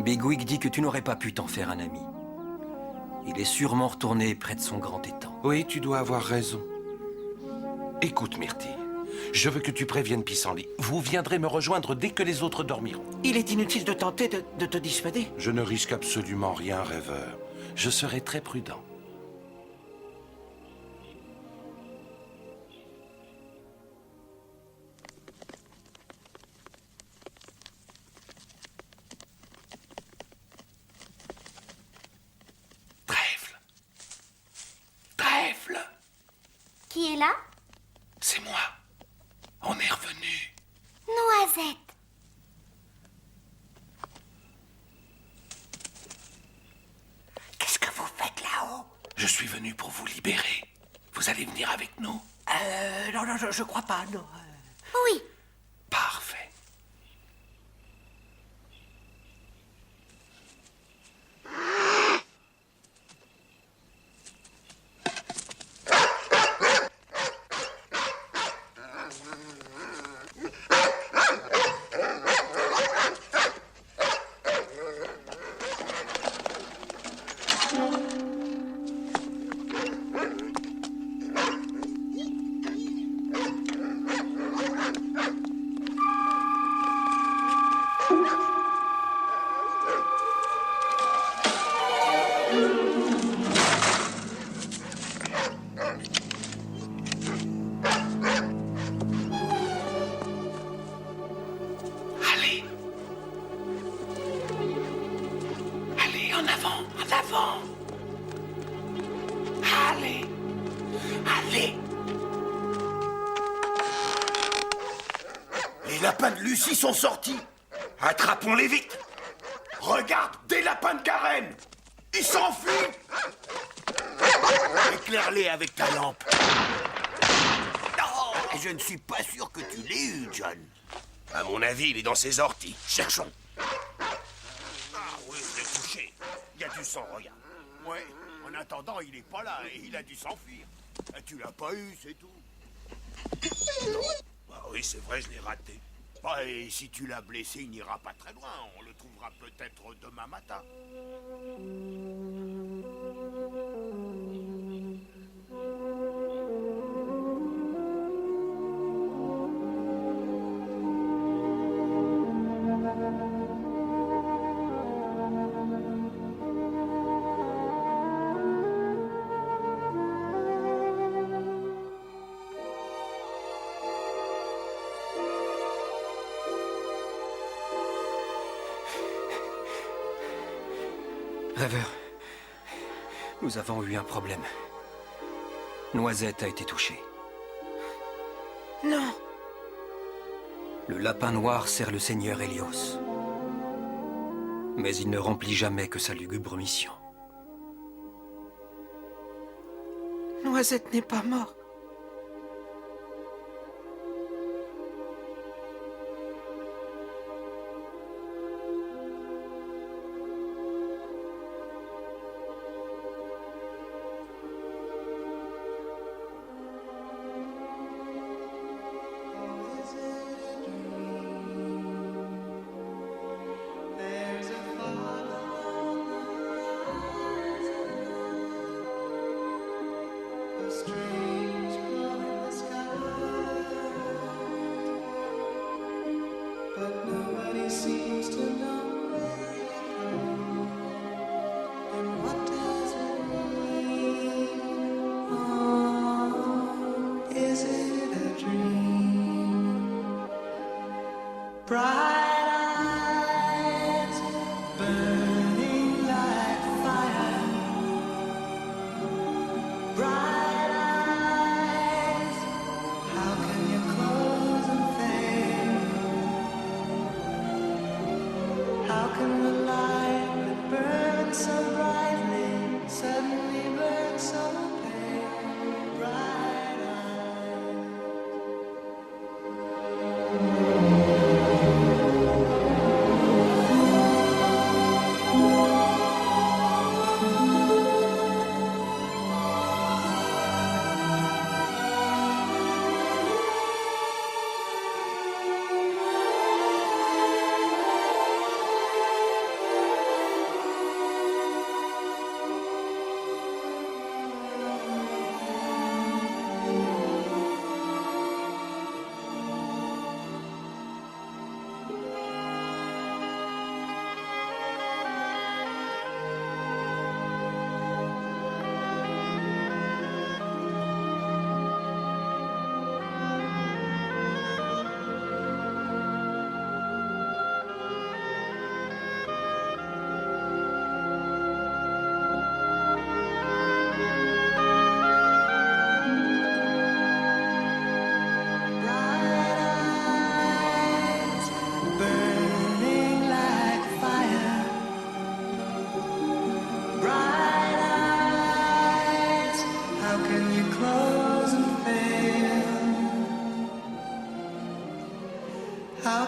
Bigwig dit que tu n'aurais pas pu t'en faire un ami. Il est sûrement retourné près de son grand étang. Oui, tu dois avoir raison. Écoute, Myrtille, je veux que tu préviennes Pissenlit. Vous viendrez me rejoindre dès que les autres dormiront. Il est inutile de tenter de te dissuader. Je ne risque absolument rien, rêveur. Je serai très prudent. Trèfle. Qui est là? C'est moi. On est revenu. Noisette. Qu'est-ce que vous faites là-haut? Je suis venu pour vous libérer. Vous allez venir avec nous? Non, je crois pas, non. Oui. Parfait. Les lapins de Lucie sont sortis. Attrapons-les vite. Regarde, des lapins de Garenne. Ils s'enfuient. Éclaire-les avec ta lampe. Non, je ne suis pas sûr que tu l'aies eu, John. À mon avis, il est dans ses orties. Cherchons. Ah oui, je l'ai touché. Il y a du sang, regarde. Ouais, en attendant, il est pas là et il a dû s'enfuir. Tu l'as pas eu, c'est tout. Non. Ah oui, c'est vrai, je l'ai raté. Bah, et si tu l'as blessé, il n'ira pas très loin. On le trouvera peut-être demain matin. Rêveur, nous avons eu un problème. Noisette a été touchée. Non. Le lapin noir sert le seigneur Hélios. Mais il ne remplit jamais que sa lugubre mission. Noisette n'est pas mort. Strange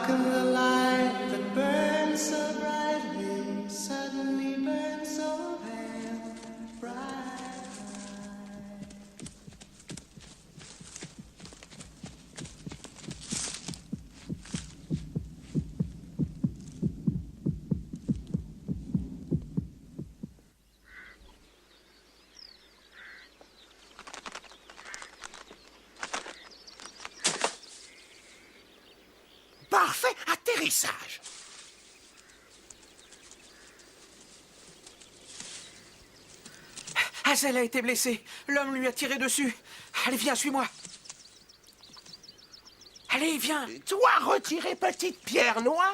can the light that burns so brightly suddenly burn so pale, bright. Parfait atterrissage. Hazel a été blessée. L'homme lui a tiré dessus. Allez, viens, suis-moi. Allez, viens. Toi, retirer petite pierre noire?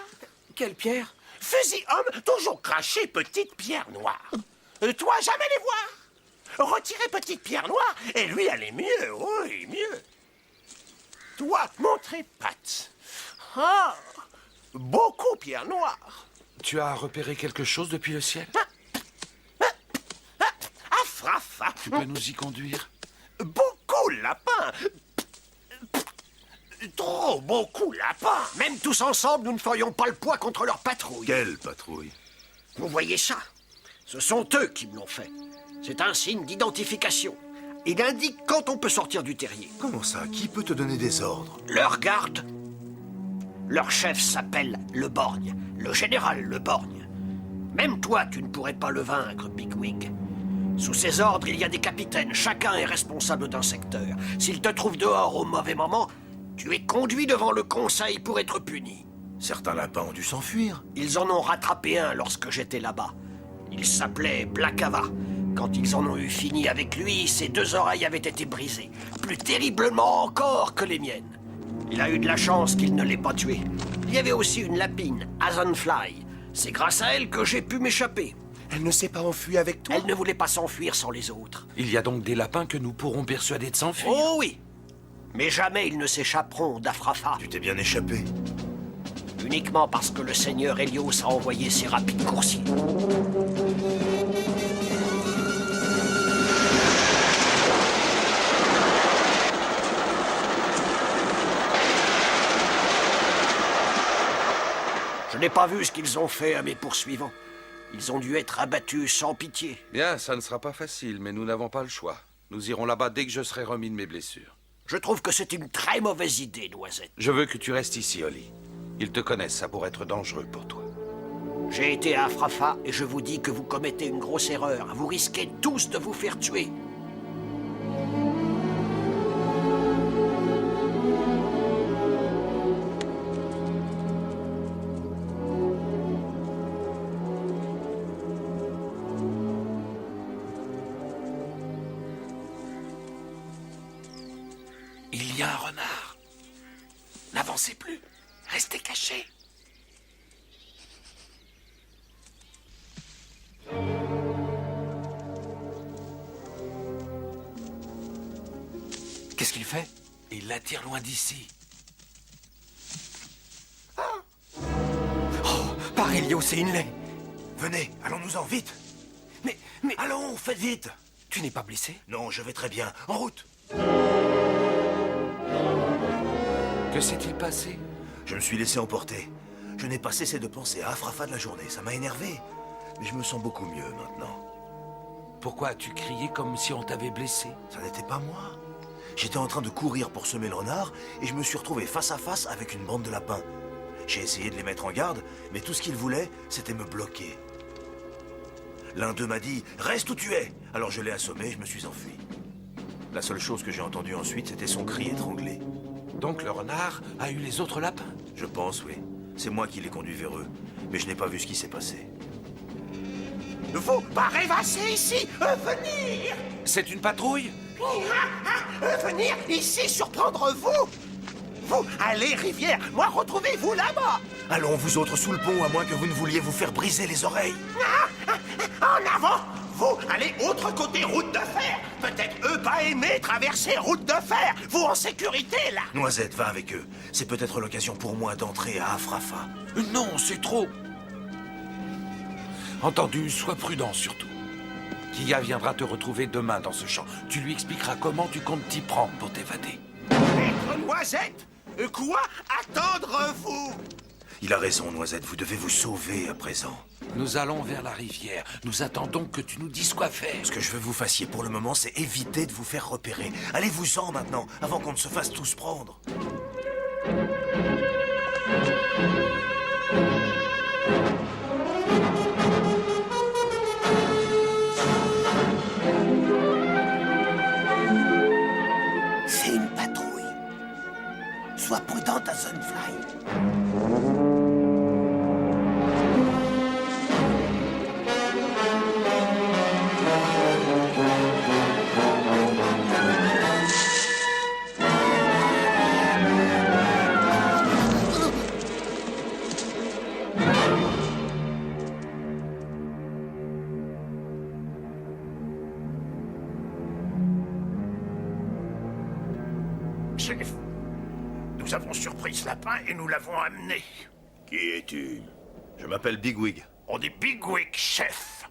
Quelle pierre? Fusil homme, toujours craché petite pierre noire. Toi, jamais les voir. Retirer petite pierre noire, et lui aller mieux, oui, mieux. Toi, montrer pattes. Ah, beaucoup pierre noire. Tu as repéré quelque chose depuis le ciel? Afrafa. Tu peux nous y conduire? Beaucoup lapins. Trop beaucoup lapins. Même tous ensemble, nous ne ferions pas le poids contre leur patrouille. Quelle patrouille? Vous voyez ça? Ce sont eux qui me l'ont fait. C'est un signe d'identification. Il indique quand on peut sortir du terrier. Comment ça? Qui peut te donner des ordres? Leur garde. Leur chef s'appelle Le Borgne, le général Le Borgne. Même toi, tu ne pourrais pas le vaincre, Bigwig. Sous ses ordres, il y a des capitaines. Chacun est responsable d'un secteur. S'il te trouve dehors au mauvais moment, tu es conduit devant le conseil pour être puni. Certains lapins ont dû s'enfuir. Ils en ont rattrapé un lorsque j'étais là-bas. Il s'appelait Blacava. Quand ils en ont eu fini avec lui, ses 2 oreilles avaient été brisées. Plus terriblement encore que les miennes. Il a eu de la chance qu'il ne l'ait pas tué. Il y avait aussi une lapine, Hazenfly. C'est grâce à elle que j'ai pu m'échapper. Elle ne s'est pas enfuie avec toi? Elle ne voulait pas s'enfuir sans les autres. Il y a donc des lapins que nous pourrons persuader de s'enfuir? Oh oui. Mais jamais ils ne s'échapperont d'Afrafa. Tu t'es bien échappé. Uniquement parce que le seigneur Helios a envoyé ses rapides coursiers. Je n'ai pas vu ce qu'ils ont fait à mes poursuivants. Ils ont dû être abattus sans pitié. Bien, ça ne sera pas facile, mais nous n'avons pas le choix. Nous irons là-bas dès que je serai remis de mes blessures. Je trouve que c'est une très mauvaise idée, Noisette. Je veux que tu restes ici, Oli. Ils te connaissent, ça pourrait être dangereux pour toi. J'ai été à Afrafa et je vous dis que vous commettez une grosse erreur. Vous risquez tous de vous faire tuer. Il y a un renard. N'avancez plus. Restez cachés. Qu'est-ce qu'il fait? Il l'attire loin d'ici. Oh, par Helios et Inlay. Venez, allons-nous-en, vite. Mais... Allons, faites vite. Tu n'es pas blessé? Non, je vais très bien. En route. Que s'est-il passé? Je me suis laissé emporter. Je n'ai pas cessé de penser à Afrafa de la journée. Ça m'a énervé. Mais je me sens beaucoup mieux maintenant. Pourquoi as-tu crié comme si on t'avait blessé? Ça n'était pas moi. J'étais en train de courir pour semer le renard et je me suis retrouvé face à face avec une bande de lapins. J'ai essayé de les mettre en garde, mais tout ce qu'ils voulaient, c'était me bloquer. L'un d'eux m'a dit « Reste où tu es !» Alors je l'ai assommé et je me suis enfui. La seule chose que j'ai entendue ensuite, c'était son cri étranglé. Donc le renard a eu les autres lapins? Je pense, oui. C'est moi qui l'ai conduit vers eux. Mais je n'ai pas vu ce qui s'est passé. Faut pas rêvasser ici! Venir! C'est une patrouille? Venir ici surprendre vous! Vous, allez, rivière! Moi, retrouvez-vous là-bas! Allons, vous autres, sous le pont, à moins que vous ne vouliez vous faire briser les oreilles. En avant! Vous, allez autre côté route de fer! Peut-être eux pas aimer traverser route de fer! Vous en sécurité, là! Noisette, va avec eux. C'est peut-être l'occasion pour moi d'entrer à Afrafa. Non, c'est trop. Entendu, sois prudent surtout. Kia viendra te retrouver demain dans ce champ. Tu lui expliqueras comment tu comptes t'y prendre pour t'évader. Maître Noisette! Quoi? Attendre, vous? Il a raison, Noisette, vous devez vous sauver à présent. Nous allons vers la rivière. Nous attendons que tu nous dises quoi faire. Ce que je veux que vous fassiez pour le moment, c'est éviter de vous faire repérer. Allez-vous-en maintenant, avant qu'on ne se fasse tous prendre. C'est une patrouille. Sois prudente à Sunfly. Chef, nous avons surpris ce lapin et nous l'avons amené. Qui es-tu? Je m'appelle Bigwig. On dit Bigwig, chef.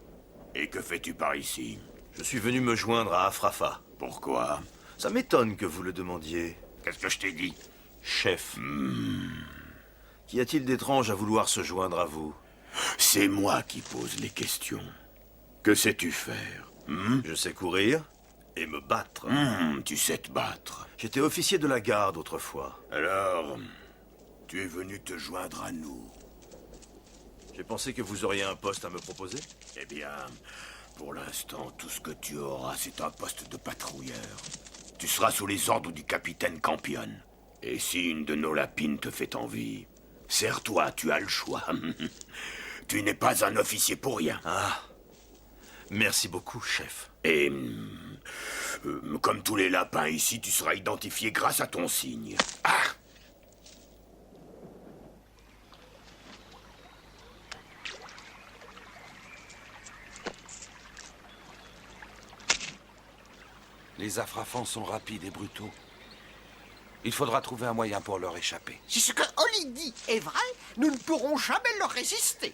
Et que fais-tu par ici? Je suis venu me joindre à Afrafa. Pourquoi? Ça m'étonne que vous le demandiez. Qu'est-ce que je t'ai dit? Chef. Qu'y a-t-il d'étrange à vouloir se joindre à vous? C'est moi qui pose les questions. Que sais-tu faire? Je sais courir et me battre. Tu sais te battre. J'étais officier de la garde autrefois. Alors, tu es venu te joindre à nous. J'ai pensé que vous auriez un poste à me proposer. Eh bien, pour l'instant, tout ce que tu auras, c'est un poste de patrouilleur. Tu seras sous les ordres du capitaine Campion. Et si une de nos lapines te fait envie, serre-toi, tu as le choix. Tu n'es pas un officier pour rien. Ah, merci beaucoup, chef. Et comme tous les lapins ici, tu seras identifié grâce à ton signe. Ah! Les Afrafans sont rapides et brutaux. Il faudra trouver un moyen pour leur échapper. Si ce que Holly dit est vrai, nous ne pourrons jamais leur résister.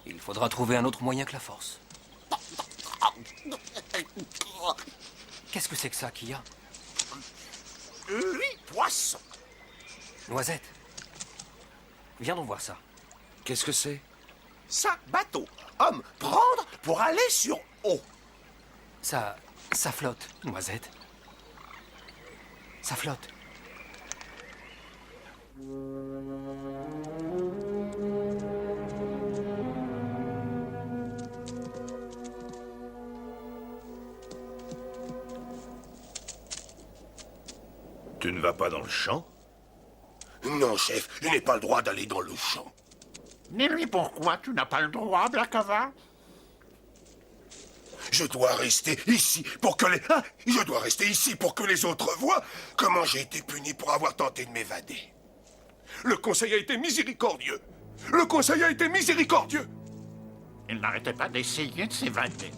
Il faudra trouver un autre moyen que la force. Qu'est-ce que c'est que ça qu'il y a? Lui, poisson. Noisette. Viens donc voir ça. Qu'est-ce que c'est? Ça, bateau. Homme, prendre pour aller sur eau. Ça flotte, Noisette. Ça flotte. Tu ne vas pas dans le champ? Non, chef, je n'ai pas le droit d'aller dans le champ. Mais pourquoi tu n'as pas le droit, Blackava? Je dois rester ici pour que les... Ah, je dois rester ici pour que les autres voient comment j'ai été puni pour avoir tenté de m'évader. Le conseil a été miséricordieux. Le conseil a été miséricordieux. Il n'arrêtait pas d'essayer de s'évader.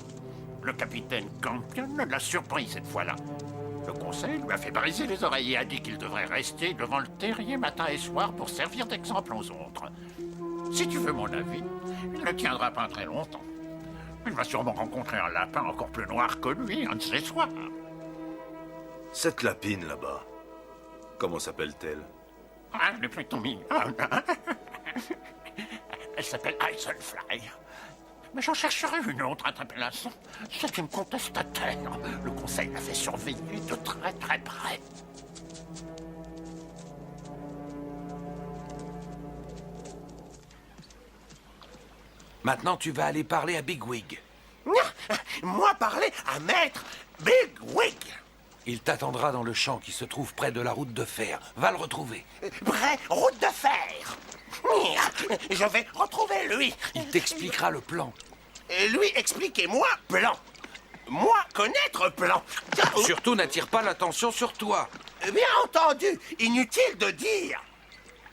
Le capitaine Campion l'a surpris cette fois-là. Le conseil lui a fait briser les oreilles et a dit qu'il devrait rester devant le terrier matin et soir pour servir d'exemple aux autres. Si tu veux mon avis, il ne tiendra pas très longtemps. Il va sûrement rencontrer un lapin encore plus noir que lui, un de ces soirs. Cette lapine là-bas, comment s'appelle-t-elle? Ah, elle est plutôt mignonne. Elle s'appelle Isenfly. Mais j'en chercherai une autre appellation. C'est une contestataire. Le conseil l'a fait surveiller de très très près. Maintenant, tu vas aller parler à Bigwig. Moi parler à maître Bigwig. Il t'attendra dans le champ qui se trouve près de la route de fer. Va le retrouver. Près, route de fer. Je vais retrouver lui. Il t'expliquera le plan. Et lui, expliquez-moi plan. Moi, connaître plan. Surtout, n'attire pas l'attention sur toi. Bien entendu, inutile de dire.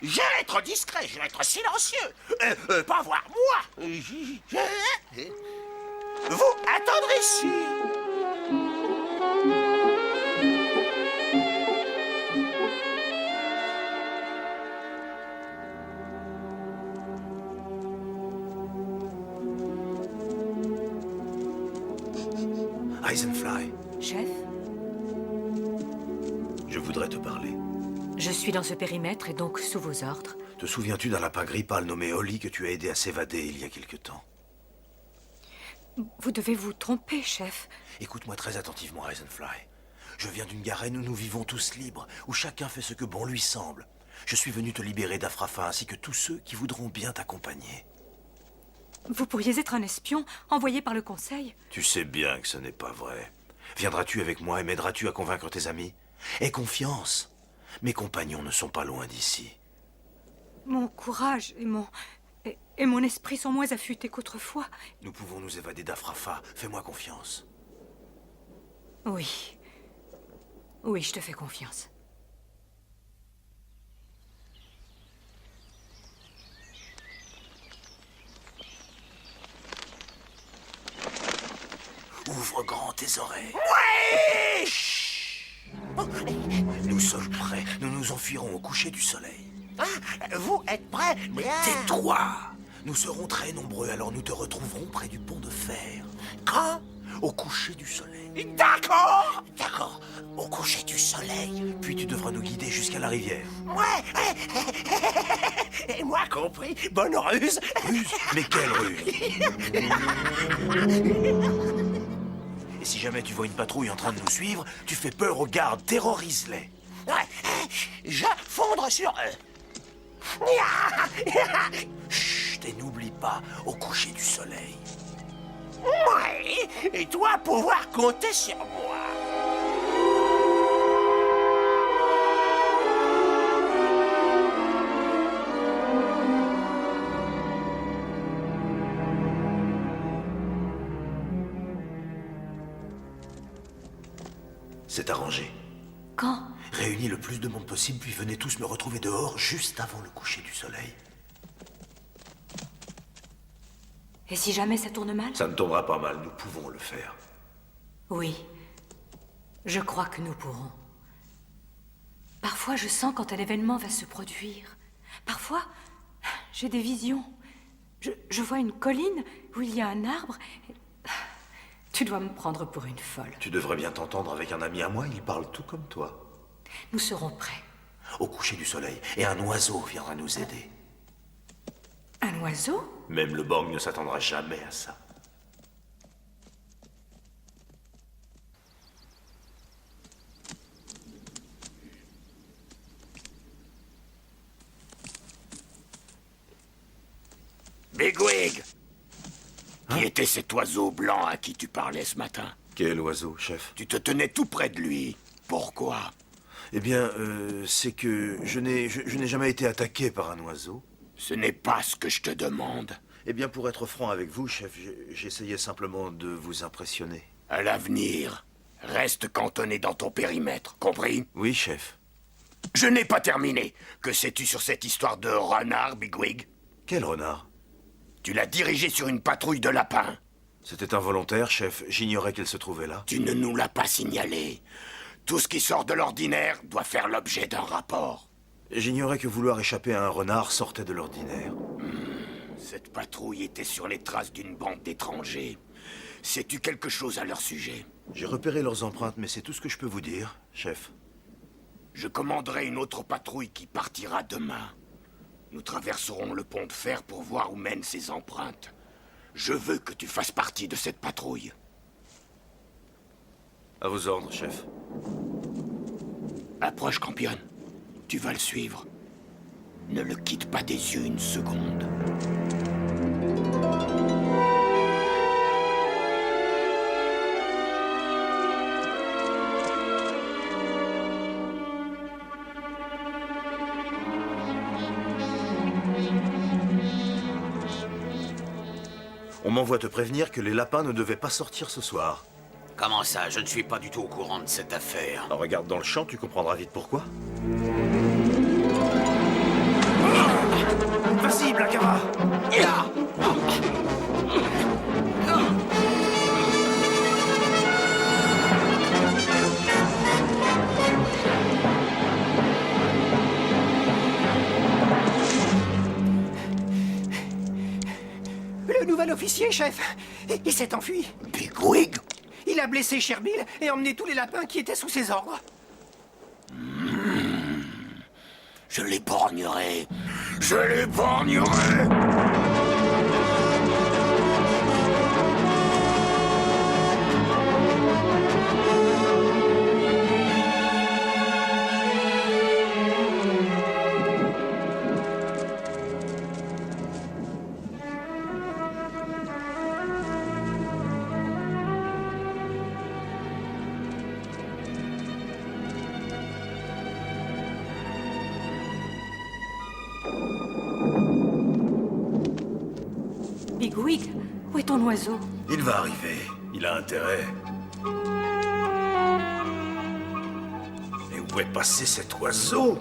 Je vais être discret, je vais être silencieux. Pas voir moi. Vous attendrez ici. Isenfly, Chef, je voudrais te parler. Je suis dans ce périmètre et donc sous vos ordres. Te souviens-tu d'un lapin gris pâle nommé Holly que tu as aidé à s'évader il y a quelque temps? Vous devez vous tromper, chef. Écoute-moi très attentivement, Eisenfly. Je viens d'une garenne où nous vivons tous libres, où chacun fait ce que bon lui semble. Je suis venu te libérer d'Afrafa ainsi que tous ceux qui voudront bien t'accompagner. Vous pourriez être un espion envoyé par le Conseil. Tu sais bien que ce n'est pas vrai. Viendras-tu avec moi et m'aideras-tu à convaincre tes amis? Aie confiance. Mes compagnons ne sont pas loin d'ici. Mon courage et mon esprit sont moins affûtés qu'autrefois. Nous pouvons nous évader d'Afrafa. Fais-moi confiance. Oui. Oui, je te fais confiance. Ouvre grand tes oreilles. Ouais! Chut. Nous sommes prêts. Nous nous enfuirons au coucher du soleil. Ah, vous êtes prêts? Mais tais-toi! Nous serons très nombreux, alors nous te retrouverons près du pont de fer. Quand? Au coucher du soleil. D'accord! D'accord, au coucher du soleil. Puis tu devras nous guider jusqu'à la rivière. Ouais! Et moi compris, bonne ruse! Ruse? Mais quelle ruse? Et si jamais tu vois une patrouille en train de nous suivre, tu fais peur aux gardes, terrorise-les. Ouais, je fondre sur eux. Chut, et n'oublie pas, au coucher du soleil. Ouais, et toi pouvoir compter sur moi. C'est arrangé. Quand? Réunis le plus de monde possible, puis venez tous me retrouver dehors juste avant le coucher du soleil. Et si jamais ça tourne mal? Ça ne tournera pas mal, nous pouvons le faire. Oui. Je crois que nous pourrons. Parfois, je sens quand un événement va se produire. Parfois, j'ai des visions. Je vois une colline où il y a un arbre. Tu dois me prendre pour une folle. Tu devrais bien t'entendre avec un ami à moi, il parle tout comme toi. Nous serons prêts. Au coucher du soleil, et un oiseau viendra nous aider. Un oiseau? Même le Borg ne s'attendra jamais à ça. Bigwig! Qui était cet oiseau blanc à qui tu parlais ce matin? Quel oiseau, chef? Tu te tenais tout près de lui. Pourquoi? Eh bien, c'est que je n'ai jamais été attaqué par un oiseau. Ce n'est pas ce que je te demande. Eh bien, pour être franc avec vous, chef, j'essayais simplement de vous impressionner. À l'avenir, reste cantonné dans ton périmètre, compris? Oui, chef. Je n'ai pas terminé. Que sais-tu sur cette histoire de renard, Bigwig? Quel renard? Tu l'as dirigé sur une patrouille de lapins. C'était involontaire, chef. J'ignorais qu'elle se trouvait là. Tu ne nous l'as pas signalé. Tout ce qui sort de l'ordinaire doit faire l'objet d'un rapport. J'ignorais que vouloir échapper à un renard sortait de l'ordinaire. Cette patrouille était sur les traces d'une bande d'étrangers. Sais-tu quelque chose à leur sujet? J'ai repéré leurs empreintes, mais c'est tout ce que je peux vous dire, chef. Je commanderai une autre patrouille qui partira demain. Nous traverserons le pont de fer pour voir où mènent ces empreintes. Je veux que tu fasses partie de cette patrouille. À vos ordres, chef. Approche, Campion. Tu vas le suivre. Ne le quitte pas des yeux une seconde. On m'envoie te prévenir que les lapins ne devaient pas sortir ce soir. Comment ça? Je ne suis pas du tout au courant de cette affaire. Alors regarde dans le champ, tu comprendras vite pourquoi. Vas-y, Blackara! Le nouvel officier, chef, il s'est enfui. Bigwig? Il a blessé Sherbill et emmené tous les lapins qui étaient sous ses ordres. Je l'éborgnerai. Je l'éborgnerai. Bigwig, où est ton oiseau? Il va arriver. Il a intérêt. Et où est passé cet oiseau?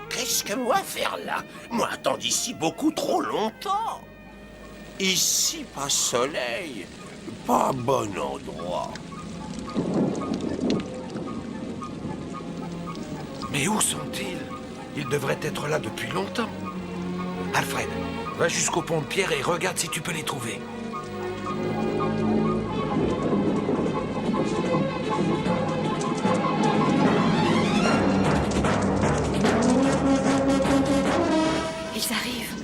Qu'est-ce que moi faire là? Moi attends d'ici beaucoup trop longtemps. Ici, pas soleil, pas bon endroit. Mais où sont-ils? Ils devraient être là depuis longtemps. Alfred, va jusqu'au pont de pierre et regarde si tu peux les trouver. Ils arrivent.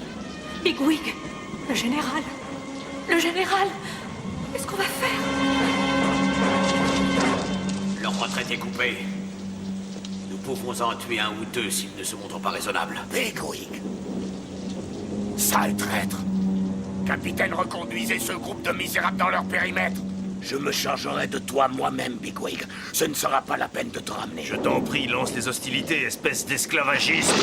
Bigwig, le général. Le général. Qu'est-ce qu'on va faire? Leur retraite est coupée. Nous pouvons en tuer un ou deux s'ils ne se montrent pas raisonnables. Bigwig. Sale traître. Capitaine, reconduisez ce groupe de misérables dans leur périmètre. Je me chargerai de toi moi-même, Bigwig. Ce ne sera pas la peine de te ramener. Je t'en prie, lance les hostilités, espèce d'esclavagiste.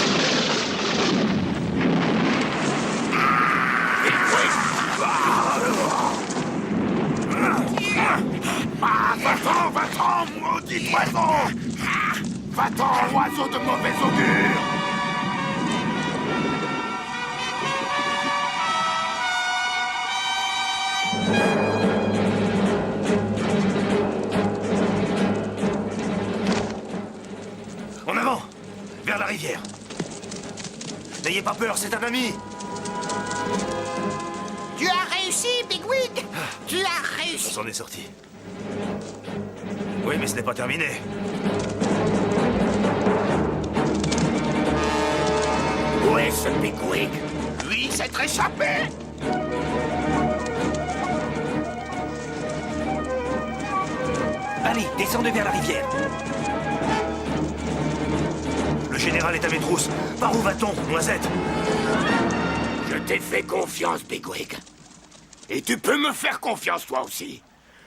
Va-t'en, va-t'en, maudit oiseau! Va-t'en, oiseau de mauvais augure! En avant! Vers la rivière! N'ayez pas peur, c'est un ami! Tu as réussi, Bigwig. Tu as On réussi. s'en est sorti. Oui, mais ce n'est pas terminé. Où est ce Bigwig? Lui s'est échappé! Allez, descendez vers la rivière. Le général est à mes trousses. Par où va-t-on, Noisette? Je t'ai fait confiance, Bigwig. Et tu peux me faire confiance, toi aussi.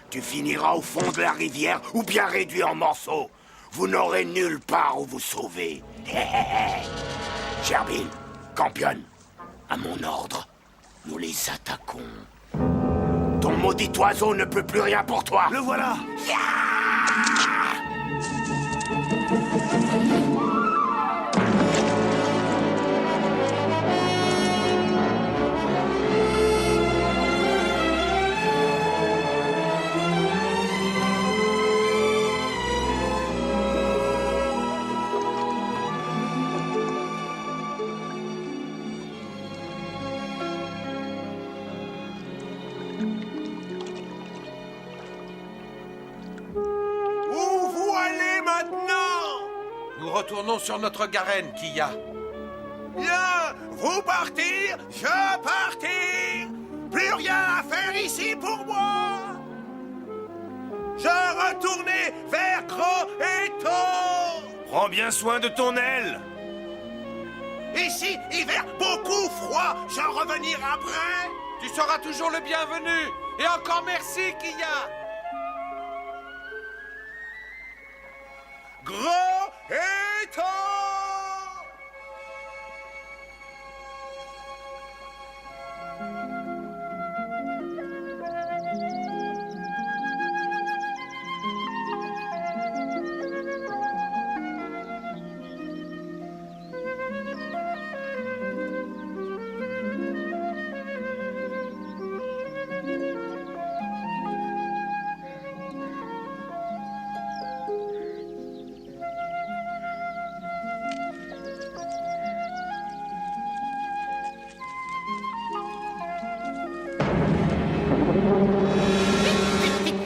Tu finiras au fond de la rivière ou bien réduit en morceaux. Vous n'aurez nulle part où vous sauver. Sherbin, Campion, à mon ordre, nous les attaquons. Ton maudit oiseau ne peut plus rien pour toi. Le voilà! Où vous allez maintenant? Nous retournons sur notre garenne, Kia. Bien, vous partir, je partir. Plus rien à faire ici pour moi. Je retournais vers Gros et Tôt. Prends bien soin de ton aile! Ici, hiver beaucoup froid. Je revenir après. Tu seras toujours le bienvenu. Et encore merci, Kia. Gros et Tôt.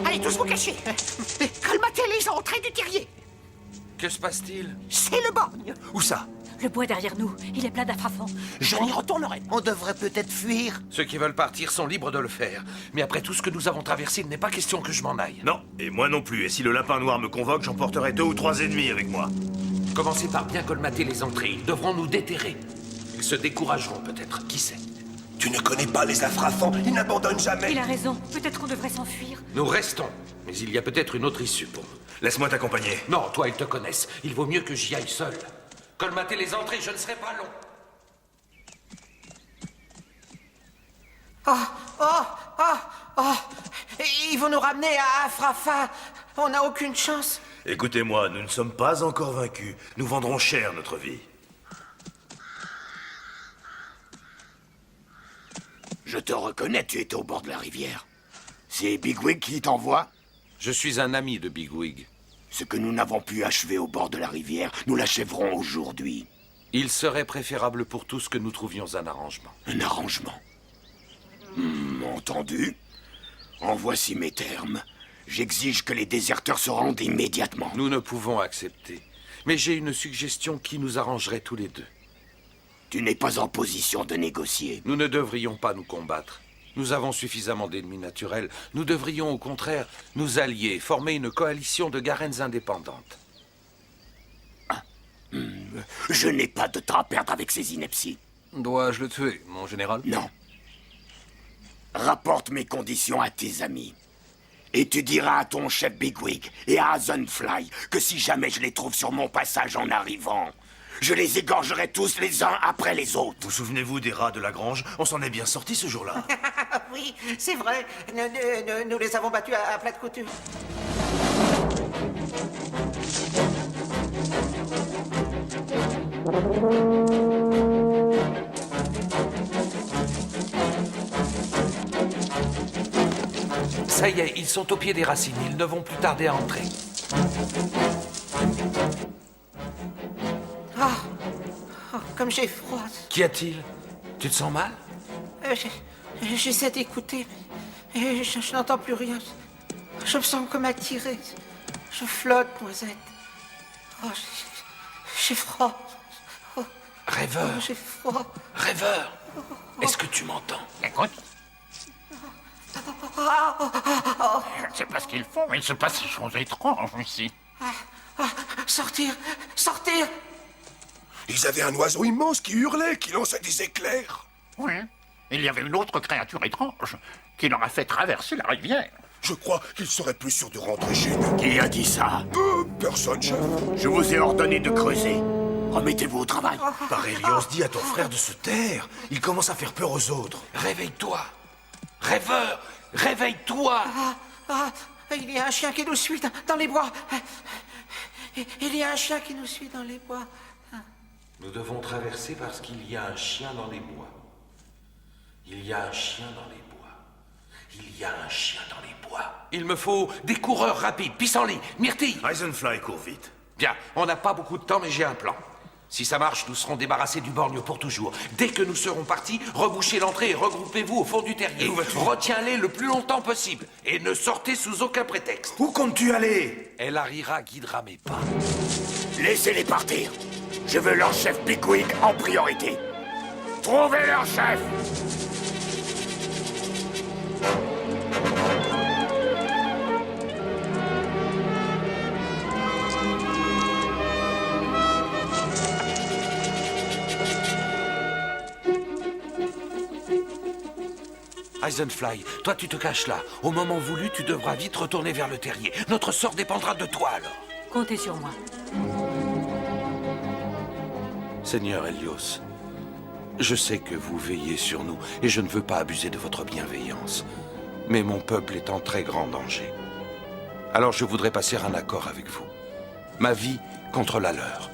Allez tous vous cacher. Colmatez les entrées du terrier. Que se passe-t-il? C'est le borgne. Où ça? Le bois derrière nous, il est plein d'affrafons. Je n'y retournerai. On devrait peut-être fuir. Ceux qui veulent partir sont libres de le faire. Mais après tout ce que nous avons traversé, il n'est pas question que je m'en aille. Non, et moi non plus. Et si le lapin noir me convoque, j'emporterai 2 ou 3 ennemis avec moi. Commencez par bien colmater les entrées. Ils devront nous déterrer. Ils se décourageront peut-être, qui sait. Tu ne connais pas les affrafants, ils n'abandonnent jamais. Il a raison, peut-être qu'on devrait s'enfuir. Nous restons, mais il y a peut-être une autre issue pour nous. Laisse-moi t'accompagner. Non, toi, ils te connaissent. Il vaut mieux que j'y aille seul. Colmater les entrées, je ne serai pas long. Ils vont nous ramener à Afrafa. On n'a aucune chance. Écoutez-moi, nous ne sommes pas encore vaincus. Nous vendrons cher notre vie. Je te reconnais, tu étais au bord de la rivière. C'est Bigwig qui t'envoie? Je suis un ami de Bigwig. Ce que nous n'avons pu achever au bord de la rivière, nous l'achèverons aujourd'hui. Il serait préférable pour tous que nous trouvions un arrangement. Un arrangement? Entendu. En voici mes termes. J'exige que les déserteurs se rendent immédiatement. Nous ne pouvons accepter. Mais j'ai une suggestion qui nous arrangerait tous les deux. Tu n'es pas en position de négocier. Nous ne devrions pas nous combattre. Nous avons suffisamment d'ennemis naturels. Nous devrions au contraire nous allier, former une coalition de Garens indépendantes. Je n'ai pas de temps à perdre avec ces inepties. Dois-je le tuer, mon général? Non. Rapporte mes conditions à tes amis. Et tu diras à ton chef Bigwig et à Hazenfly que si jamais je les trouve sur mon passage en arrivant, je les égorgerai tous les uns après les autres. Vous souvenez-vous des rats de la grange? On s'en est bien sortis ce jour-là. Oui, c'est vrai. Nous les avons battus à plat de couture. Ça y est, ils sont au pied des racines. Ils ne vont plus tarder à entrer. Comme j'ai froid. Qu'y a-t-il? Tu te sens mal? J'essaie d'écouter, mais je n'entends plus rien. Je me sens comme attiré. Je flotte, Noisette. J'ai froid. Rêveur. J'ai froid. Rêveur. Est-ce que tu m'entends? Écoute. Je ne sais pas ce qu'ils font, mais il se passe des choses étranges ici. Sortir! Sortir! Ils avaient un oiseau immense qui hurlait, qui lançait des éclairs. Oui. Il y avait une autre créature étrange qui leur a fait traverser la rivière. Je crois qu'ils seraient plus sûrs de rentrer chez nous. Qui a dit ça? Personne, chef. Je vous ai ordonné de creuser. Remettez-vous au travail. Parelios, dis à ton frère de se taire. Il commence à faire peur aux autres. Réveille-toi. Rêveur, réveille-toi. Il y a un chien qui nous suit dans les bois. Il y a un chien qui nous suit dans les bois. Nous devons traverser parce qu'il y a un chien dans les bois. Il y a un chien dans les bois. Il y a un chien dans les bois. Il me faut des coureurs rapides. Pissenlit, Myrtille. Hazenfly court vite. Bien, on n'a pas beaucoup de temps, mais j'ai un plan. Si ça marche, nous serons débarrassés du borgne pour toujours. Dès que nous serons partis, rebouchez l'entrée et regroupez-vous au fond du terrier. Retiens-les le plus longtemps possible. Et ne sortez sous aucun prétexte. Où comptes-tu aller? El Harira guidera mes pas. Laissez-les partir. Je veux leur chef Bigwig en priorité. Trouvez leur chef! Hazenfly, toi tu te caches là. Au moment voulu, tu devras vite retourner vers le terrier. Notre sort dépendra de toi alors. Comptez sur moi. Seigneur Helios, je sais que vous veillez sur nous et je ne veux pas abuser de votre bienveillance. Mais mon peuple est en très grand danger. Alors je voudrais passer un accord avec vous. Ma vie contre la leur.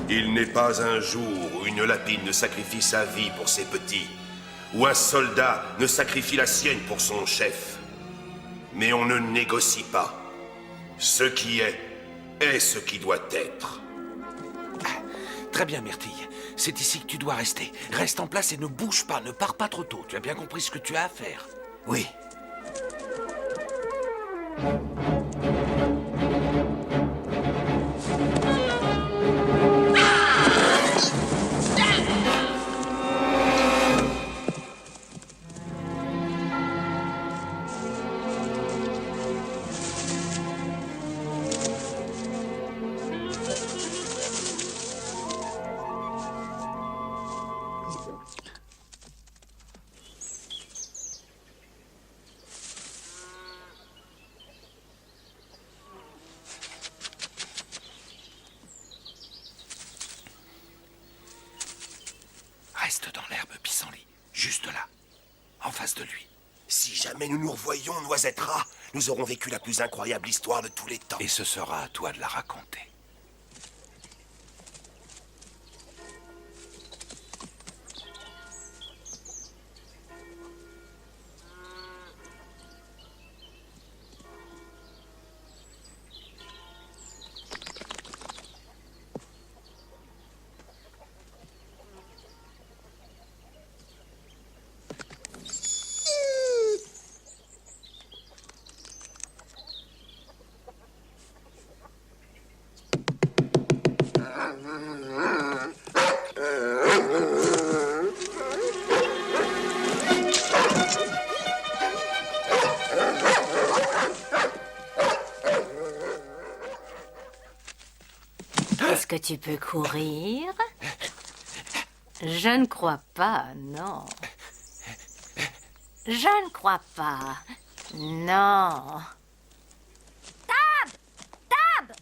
Il n'est pas un jour où une lapine ne sacrifie sa vie pour ses petits, où un soldat ne sacrifie la sienne pour son chef. Mais on ne négocie pas. Ce qui est ce qui doit être. Très bien, Myrtille. C'est ici que tu dois rester. Reste en place et ne bouge pas, ne pars pas trop tôt. Tu as bien compris ce que tu as à faire? Oui. Reste dans l'herbe, Pissenlit. Juste là, en face de lui. Si jamais nous nous revoyons, Noisette Rat, nous aurons vécu la plus incroyable histoire de tous les temps. Et ce sera à toi de la raconter. Est-ce que tu peux courir? Je ne crois pas, non. Je ne crois pas. Non. Tab! Tab!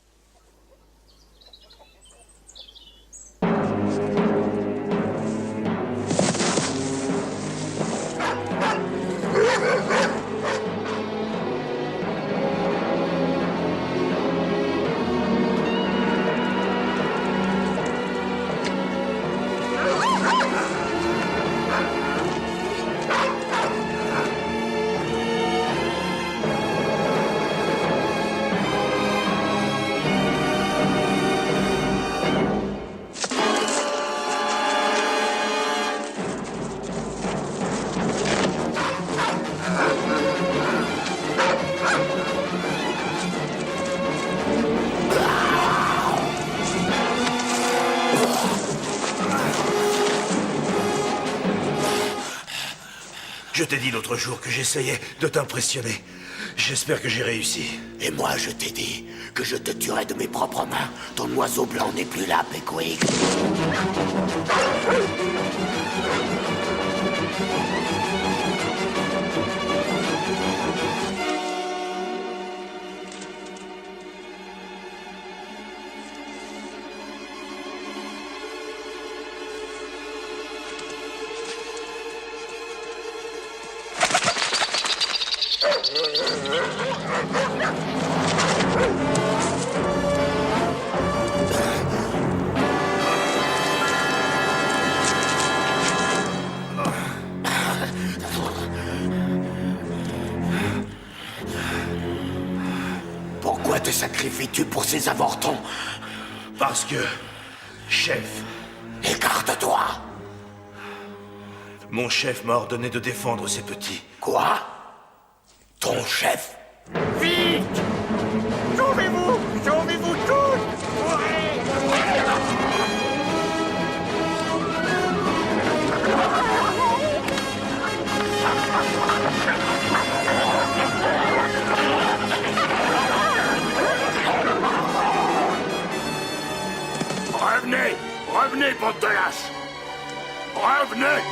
Je t'ai dit l'autre jour que j'essayais de t'impressionner. J'espère que j'ai réussi. Et moi, je t'ai dit que je te tuerais de mes propres mains. Ton oiseau blanc n'est plus là, Pickwick. Pourquoi te sacrifies-tu pour ces avortons? Parce que, chef... Écarte-toi! Mon chef m'a ordonné de défendre ces petits. Quoi? Ton chef? Vite! Sauvez-vous! Sauvez-vous tous! Revenez! Revenez, bande de lâches! Revenez!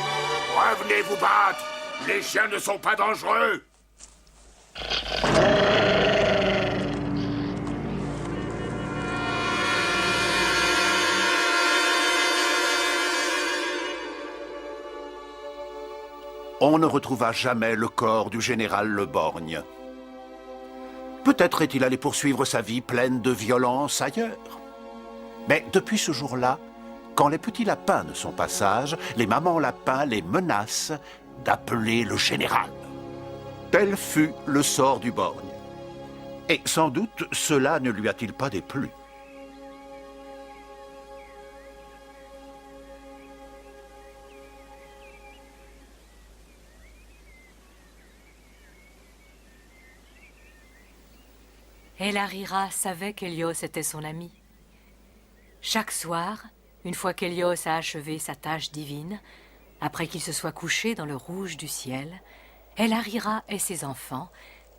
Revenez vous battre! Les chiens ne sont pas dangereux! On ne retrouva jamais le corps du général Le Borgne. Peut-être est-il allé poursuivre sa vie pleine de violence ailleurs. Mais depuis ce jour-là, quand les petits lapins ne sont pas sages, les mamans lapins les menacent d'appeler le général. Tel fut le sort du Borgne. Et sans doute, cela ne lui a-t-il pas déplu. Elarira savait qu'Hélios était son ami. Chaque soir, une fois qu'Hélios a achevé sa tâche divine, après qu'il se soit couché dans le rouge du ciel, Elarira et ses enfants,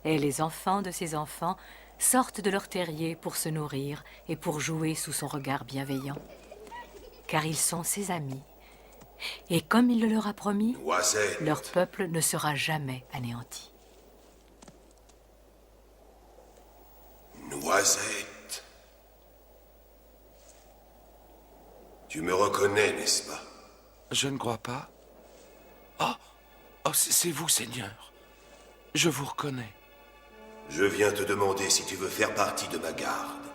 et les enfants de ses enfants, sortent de leur terrier pour se nourrir et pour jouer sous son regard bienveillant. Car ils sont ses amis. Et comme il le leur a promis, Noisette. leur peuple ne sera jamais anéanti. Noisette. Tu me reconnais, n'est-ce pas? Je ne crois pas. Oh, c'est vous, Seigneur. Je vous reconnais. Je viens te demander si tu veux faire partie de ma garde.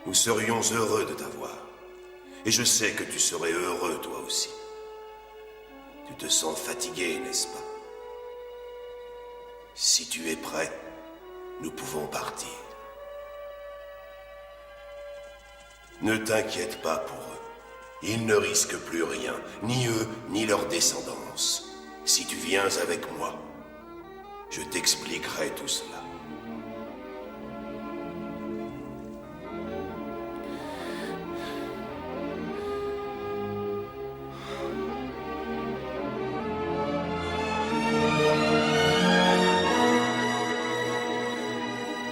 Nous serions heureux de t'avoir. Et je sais que tu serais heureux, toi aussi. Tu te sens fatigué, n'est-ce pas? Si tu es prêt, nous pouvons partir. Ne t'inquiète pas pour eux. Ils ne risquent plus rien, ni eux, ni leur descendance. Si tu viens avec moi, je t'expliquerai tout cela.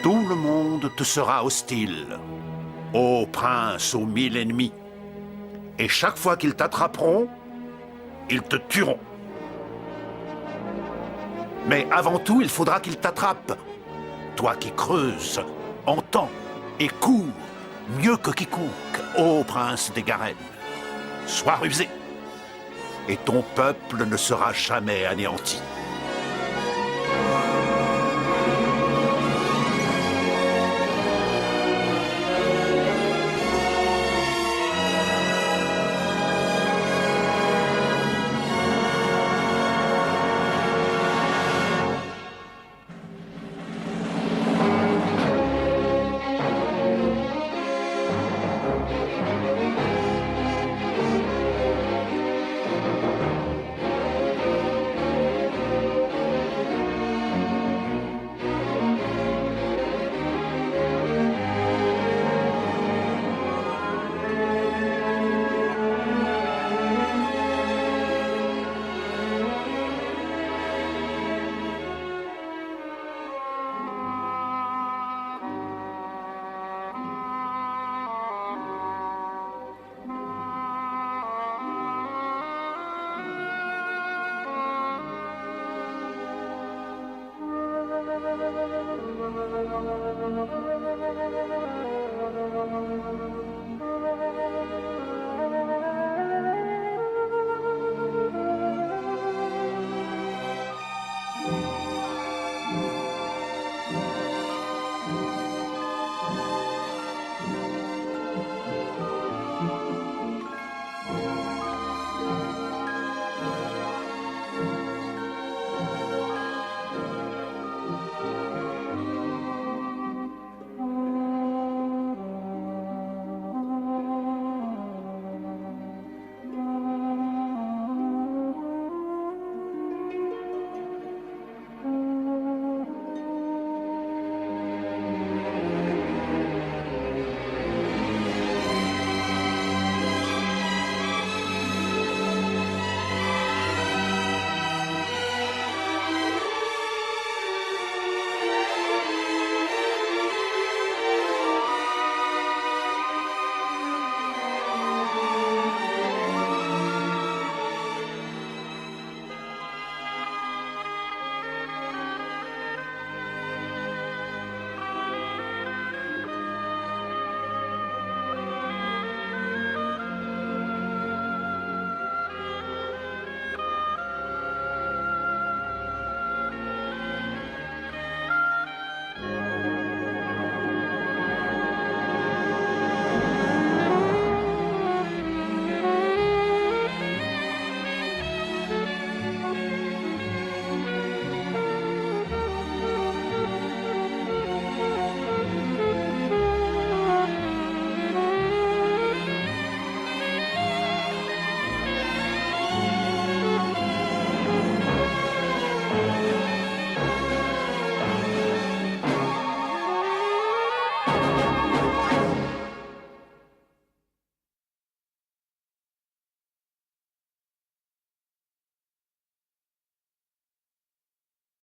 Tout le monde te sera hostile, ô prince aux 1000 ennemis. Et chaque fois qu'ils t'attraperont, ils te tueront. Mais avant tout, il faudra qu'ils t'attrapent. Toi qui creuses, entends et cours mieux que quiconque, ô prince des Garennes. Sois rusé, et ton peuple ne sera jamais anéanti.